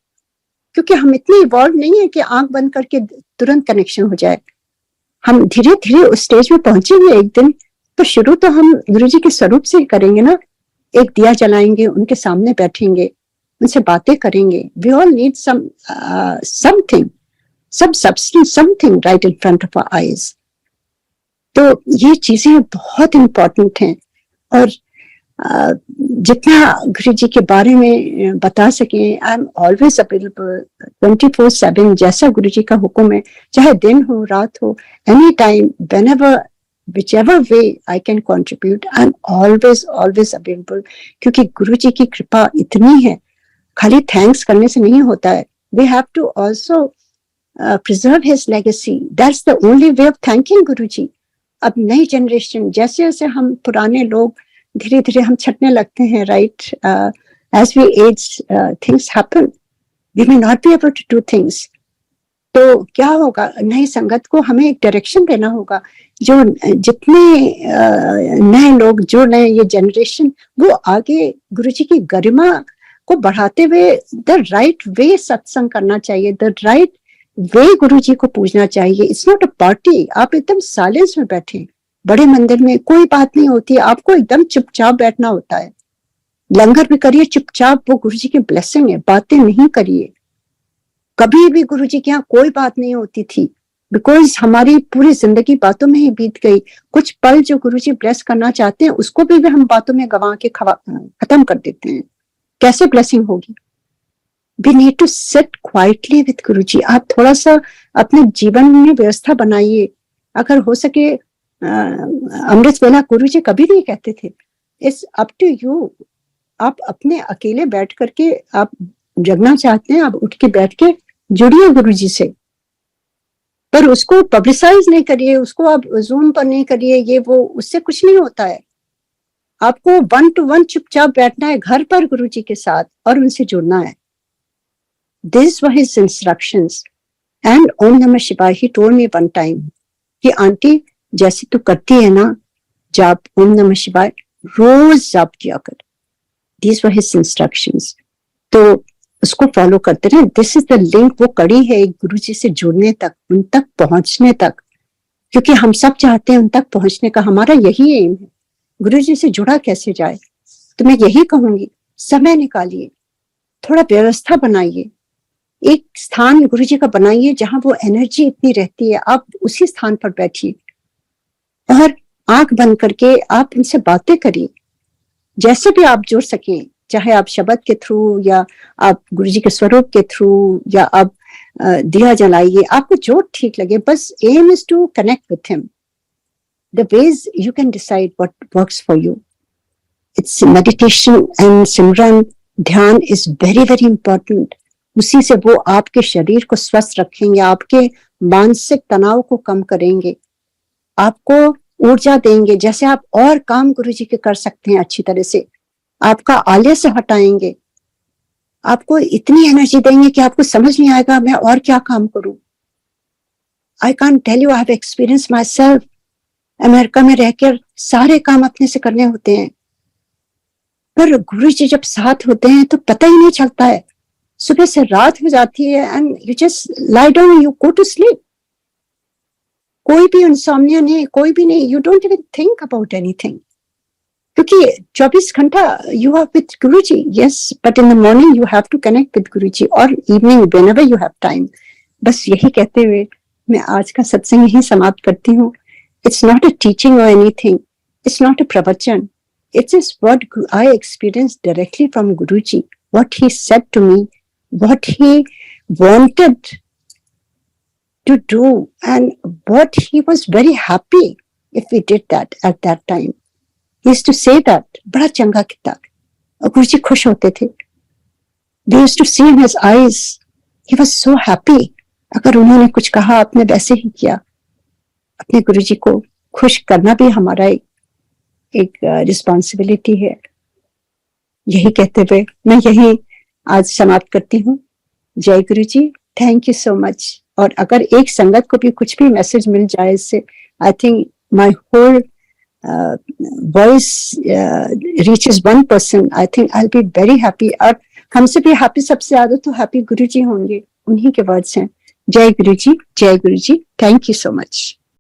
क्योंकि हम इतने इवॉल्व नहीं है कि आंख बंद करके तुरंत कनेक्शन हो जाए। हम धीरे धीरे उस स्टेज में पहुंचेंगे एक दिन, तो शुरू तो हम गुरुजी के स्वरूप से ही करेंगे ना। एक दिया जलाएंगे, उनके सामने बैठेंगे, उनसे बातें करेंगे। We all need something, some substance, something right in front of our eyes. तो ये चीजें बहुत इंपॉर्टेंट हैं और जितना गुरुजी के बारे में बता सके, आई एम ऑलवेज अवेलेबल 24/7, जैसा गुरुजी का हुक्म है, चाहे दिन हो रात हो, any time, whenever, whichever way I can contribute, I'm always available. क्योंकि गुरुजी की कृपा इतनी है, खाली थैंक्स करने से नहीं होता है। We have to also preserve his legacy. That's the only way of thanking गुरुजी. अब नई जनरेशन, जैसे जैसे हम पुराने लोग धीरे धीरे हम छटने लगते हैं, right, as we age things happen, we may not be able to do things. तो क्या होगा, नई संगत को हमें एक डायरेक्शन देना होगा। जो जितने नए लोग जुड़ रहे हैं, ये जनरेशन, वो आगे गुरुजी की गरिमा को बढ़ाते हुए द राइट वे सत्संग करना चाहिए, द राइट वे गुरुजी को पूजना चाहिए। इट्स नॉट अ पार्टी, आप एकदम साइलेंस में बैठे, बड़े मंदिर में कोई बात नहीं होती, आपको एकदम चुपचाप बैठना होता है। लंगर भी करिए चुपचाप, वो गुरुजी की ब्लेसिंग है, बातें नहीं करिए। कभी भी गुरुजी के यहाँ कोई बात नहीं होती थी, बिकॉज हमारी पूरी जिंदगी बातों में ही बीत गई। कुछ पल जो गुरुजी ब्लेस करना चाहते हैं, उसको भी हम बातों में गंवा के खत्म कर देते हैं। कैसे ब्लेसिंग होगी? We need to sit quietly with गुरुजी। आप थोड़ा सा अपने जीवन में व्यवस्था बनाइए। अगर हो सके, अमृत वेला गुरुजी कभी नहीं कहते थे, इट्स अप टू यू। आप अपने अकेले बैठ करके, आप जगना चाहते हैं, आप उठ के बैठ के जुड़िए गुरुजी से, पर उसको पब्लिसाइज नहीं करिए, उसको आप जूम पर नहीं करिए, ये वो, उससे कुछ नहीं होता है। आपको 1 to 1 चुपचाप बैठना है घर पर गुरुजी के साथ और उनसे जुड़ना है। These were his instructions. And Om Namah Shivaya, he told me one time कि आंटी जैसे तू करती है ना जाप, ओम नमः शिवाय, रोज जाप किया कर। These were his instructions. तो उसको फॉलो करते रहे। दिस इज द लिंक, वो कड़ी है गुरुजी से जुड़ने तक, उन तक पहुंचने तक, क्योंकि हम सब चाहते हैं उन तक पहुंचने का, हमारा यही एम है। गुरुजी से जुड़ा कैसे जाए? तो मैं यही कहूंगी, समय निकालिए, थोड़ा व्यवस्था बनाइए, एक स्थान गुरुजी का बनाइए जहां वो एनर्जी इतनी रहती है, आप उसी स्थान पर बैठिए और आंख बंद करके आप उनसे बातें करिए, जैसे भी आप जुड़ सकें, चाहे आप शब्द के थ्रू, या आप गुरुजी के स्वरूप के थ्रू, या आप दिया जलाइए, आपको जो ठीक लगे, बस aim is to connect with him. The ways you can decide what works for you. It's meditation and simran, dhyan is very very important. उसी से वो आपके शरीर को स्वस्थ रखेंगे, आपके मानसिक तनाव को कम करेंगे, आपको ऊर्जा देंगे. जैसे आप और काम गुरुजी के कर सकते हैं अच्छी तरह से, आपका आलस्य हटाएंगे, आपको इतनी एनर्जी देंगे कि आपको समझ नहीं आएगा मैं और क्या काम करूं. I can't tell you, I have experience myself. America में रहकर सारे काम अपने से करने होते हैं, पर गुरुजी जब साथ होते हैं तो पता ही नहीं चलता है. सुबह से रात हो जाती है and you just lie down, you go to sleep. कोई भी इंसोम्निया नहीं, कोई भी नहीं. You don't even think about anything, क्योंकि 24 घंटा you are with Guruji. Yes, but in the morning you have to connect with Guruji, और evening whenever you have time. बस यही कहते हुए मैं आज का सत्संग यही समाप्त करती हूँ. इट्स नॉट अ टीचिंग और एनीथिंग, इट्स नॉट अ प्रवचन. It is what I experienced directly from Guruji, what he said to me, what he wanted to do, and what he was very happy if we did that at that time. He used to say that, बड़ा चंगा किता. और गुरुजी खुश होते थे. We used to see in his eyes, he was so happy. अगर उन्होंने कुछ कहा आपने वैसे ही किया. अपने गुरुजी को खुश करना भी हमारा एक रिस्पॉन्सिबिलिटी है. यही कहते हुए मैं यही आज समाप्त करती हूँ. जय Guru ji, thank you so much. और अगर एक संगत को भी कुछ भी मैसेज मिल जाए इससे, I think my whole voice reaches one person, I think I will be very happy. और हमसे भी हैप्पी सबसे ज्यादा तो हैप्पी गुरु जी होंगे, उन्हीं के वर्ड्स हैं. जय गुरु जी, जय Guru ji. Thank you so much.